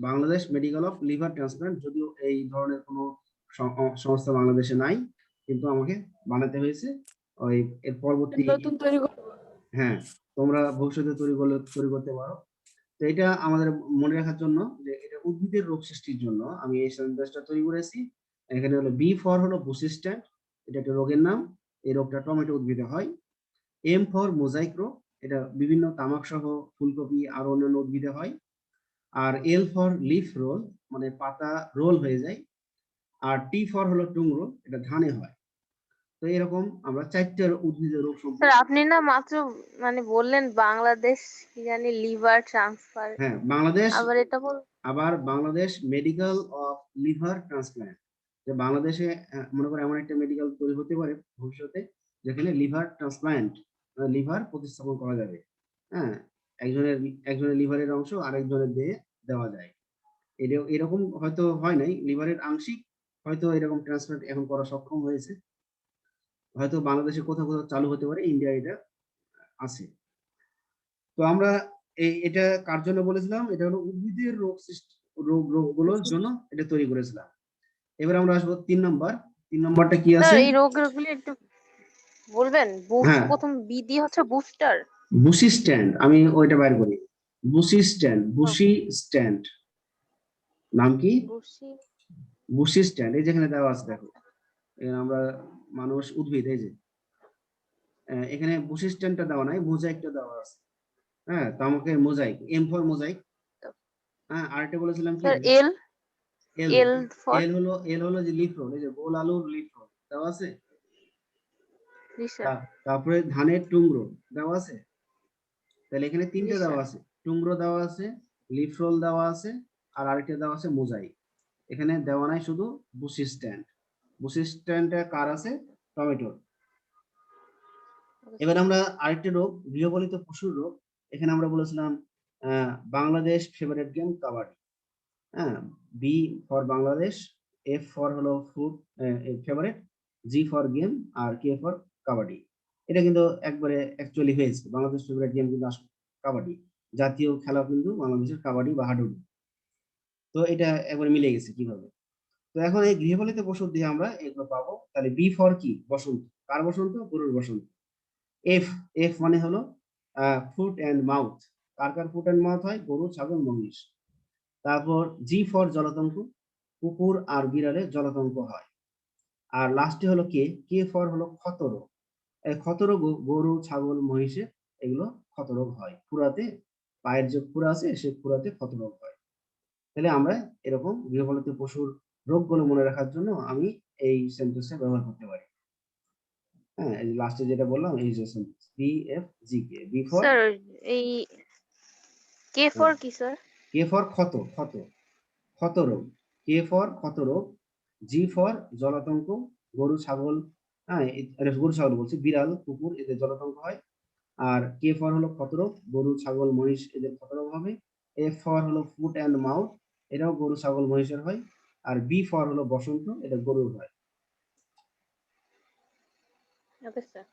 [SPEAKER 2] Bangladesh medical of liver transplant. যদিও এই ধরনের কোনো সংস্থা বাংলাদেশে নাই, কিন্তু আমাকে বানাতে হয়েছে। ওই এর পরবর্তী,
[SPEAKER 4] নতুন তৈরি
[SPEAKER 2] হ্যাঁ, তোমরা ভবিষ্যতে তৈরি করতে পারো। তো এটা আমাদের মনে রাখার জন্য যে এটা উদ্ভিদের রোগ সৃষ্টির জন্য আমি এই সেন্টেন্সটা তৈরি করেছি। এখানে হলো বি ফর হলো বুসিস্ট্যান্ট, এটা একটা রোগের নাম। এই রোগটা টমেটো উদ্ভিদে হয়। এম ফর মোজাইক রোগ, এটা বিভিন্ন তামাক সহ ফুলকপি আর অন্যান্য উদ্ভিদে হয়। আর এল ফর লিফ রোল, মানে পাতা রোল হয়ে যায়। আর টি ফর হলো টুং রোল, এটা ধানে হয়। তো এরকম আমরা 4টা উদ্ভিদের রোগ
[SPEAKER 1] স্যার
[SPEAKER 2] সম্পর্কে।
[SPEAKER 1] আপনি না মাত্র মানে বললেন বাংলাদেশ কি জানি লিভার ট্রান্সফার,
[SPEAKER 2] হ্যাঁ, বাংলাদেশ,
[SPEAKER 1] আবার এটা বল।
[SPEAKER 2] আবার Bangladesh medical of liver transplant, যে বাংলাদেশে মনে করো এমন একটা মেডিকেল তৈরি হতে পারে ভবিষ্যতে যেখানে লিভার ট্রান্সপ্লান্ট, লিভার প্রতিস্থাপন করা যাবে। হ্যাঁ, একজনের একজনের লিভারের অংশ আরেকজনের দিয়ে দেওয়া যায়। এরকম হয়তো হয় নাই, লিভারের আংশিক হয়তো এরকম ট্রান্সপ্লান্ট এখন করা সক্ষম হয়েছে। হয়তো বাংলাদেশে কোথাও কোথাও চালু হতে পারে, ইন্ডিয়া এটা আছে। তো আমরা এটা কার জন্য বলেছিলাম? এটা হলো উদ্ভিদের রোগ সৃষ্টি, রোগগুলোর জন্য এটা তৈরি করেছিলাম। এবার আমরা আসবো 3 নম্বর। 3 নম্বরটা কি
[SPEAKER 1] স্যার
[SPEAKER 2] আছে?
[SPEAKER 1] এই রোগগুলি একটু বলবেন।
[SPEAKER 2] হ্যাঁ,
[SPEAKER 1] প্রথম বিডি হচ্ছে বুস্টার।
[SPEAKER 2] বুসি স্ট্যান্ড, আমি ওইটা বাইর করি। বুসি স্ট্যান্ড, বুসি স্ট্যান্ড নাম কি?
[SPEAKER 1] বুসি।
[SPEAKER 2] বুসি স্ট্যান্ড, এই যেখানে দেওয়া আছে দেখো, এখানে আমরা মানুষ উদ্ভিদ, এই যে এখানে বুসি স্ট্যান্ডটা দেওয়া নাই, মোজাইকটা দেওয়া আছে। হ্যাঁ, তো আমাকে মোজাইক, এম ফর মোজাইক। হ্যাঁ, আরেকটা বলেছিলাম কি?
[SPEAKER 1] Sir L.
[SPEAKER 2] L,
[SPEAKER 1] L for.
[SPEAKER 2] এল হলো যে লিফ রোল, এই যে গোল আলুর লিফ রোল দেওয়া আছে।
[SPEAKER 1] জি স্যার।
[SPEAKER 2] তারপরে ধানের টুংরো দেওয়া আছে। তাহলে এখানে
[SPEAKER 1] জি
[SPEAKER 2] 3টে দেওয়া
[SPEAKER 1] স্যার।
[SPEAKER 2] আছে। টুংরো দেওয়া আছে, লিফ রোল দেওয়া আছে, আর আরেকটা দেওয়া আছে মোজাইক। এখানে দেওয়া নাই শুধু বুশি স্ট্যান্ড। বুশি স্ট্যান্ডটা কার আছে? টমেটোর। এবার আমরা আরেকটি রোগ, গৃহপালিত পশুর রোগ। এখানে আমরা বলেছিলাম বাংলাদেশ ফেভারিট গেম কাবাডি। হ্যাঁ, B for Bangladesh, F for হলো food favourite, G for game, আর কে ফর কাবাডি। এটা কিন্তু একবারে অ্যাকচুয়ালি হয়েছে। বাংলাদেশ ফেভারিট গেম কিন্তু আসলে কাবাডি। জাতীয় খেলা কিন্তু বাংলাদেশের কাবাডি বা হাডুডু। তো এটা একবারে মিলে গেছে কিভাবে। তো এখন এই গৃহপালিত পশুর দিয়ে আমরা এগুলো পাবো। তাহলে বি ফর কি? বসন্ত। কার বসন্ত? গরুর বসন্ত। এফ, এফ মানে হলো foot and mouth. Car car foot and mouth হয়? গরু, ছাগল, মহিষ। তারপর জি ফর জলাতঙ্ক, কুকুর আর বিড়ালে জলাতঙ্ক হয়। আর লাস্টে হলো কে, কে ফর হলো ক্ষতরোগ। এই ক্ষতরোগ গরু, ছাগল, মহিষে এগুলো ক্ষতরোগ হয়। খুরাতে, পায়ের যে খুরা আছে সে খুরাতে ক্ষতরোগ হয়। তাহলে আমরা এরকম গৃহপালিত পশুর রোগগুলো মনে রাখার জন্য আমি এই সেন্টেন্সটা ব্যবহার করতে পারি। হ্যাঁ, এই লাস্টে যেটা বললাম এই যে sentence, B F G K. B for
[SPEAKER 1] sir এই কে ফর কি স্যার?
[SPEAKER 2] কে ফর ক্ষত, ক্ষত, ক্ষত রোগ। কে ফর ক্ষত রোগ, জি ফর জলাতঙ্ক, গরু, ছাগল, হ্যাঁ গরু ছাগল বলছি, বিড়াল, কুকুর এদের জলাতঙ্ক হয়। আর কে ফর হলো ক্ষতরোগ, গরু, ছাগল, মহিষ এদের ক্ষতরোগ হবে। এফ ফর হলো ফুট অ্যান্ড মাউথ, এটাও গরু, ছাগল, মহিষের হয়। আর বি ফর হলো বসন্ত, এটা গরুর হয়।
[SPEAKER 1] Okay sir.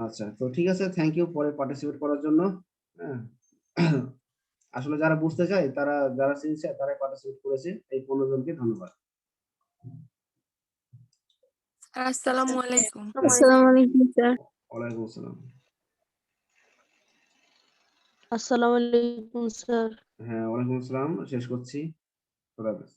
[SPEAKER 2] আচ্ছা, তো ঠিক আছে, থ্যাংক ইউ পরে পার্টিসিপেট করার জন্য। হ্যাঁ, আসলে যারা বুঝতে চায় তারা, যারা সিনসিয়ার তারাই পার্টিসিপেট করেছে। এই 15 জনকে ধন্যবাদ।
[SPEAKER 6] আসসালামু আলাইকুম।
[SPEAKER 3] আসসালামু আলাইকুম স্যার।
[SPEAKER 2] ওয়ালাইকুম আসসালাম।
[SPEAKER 7] আসসালামু আলাইকুম স্যার।
[SPEAKER 2] হ্যাঁ, ওয়ালাইকুম আসসালাম। শেষ করছি। খোদা হাফেজ।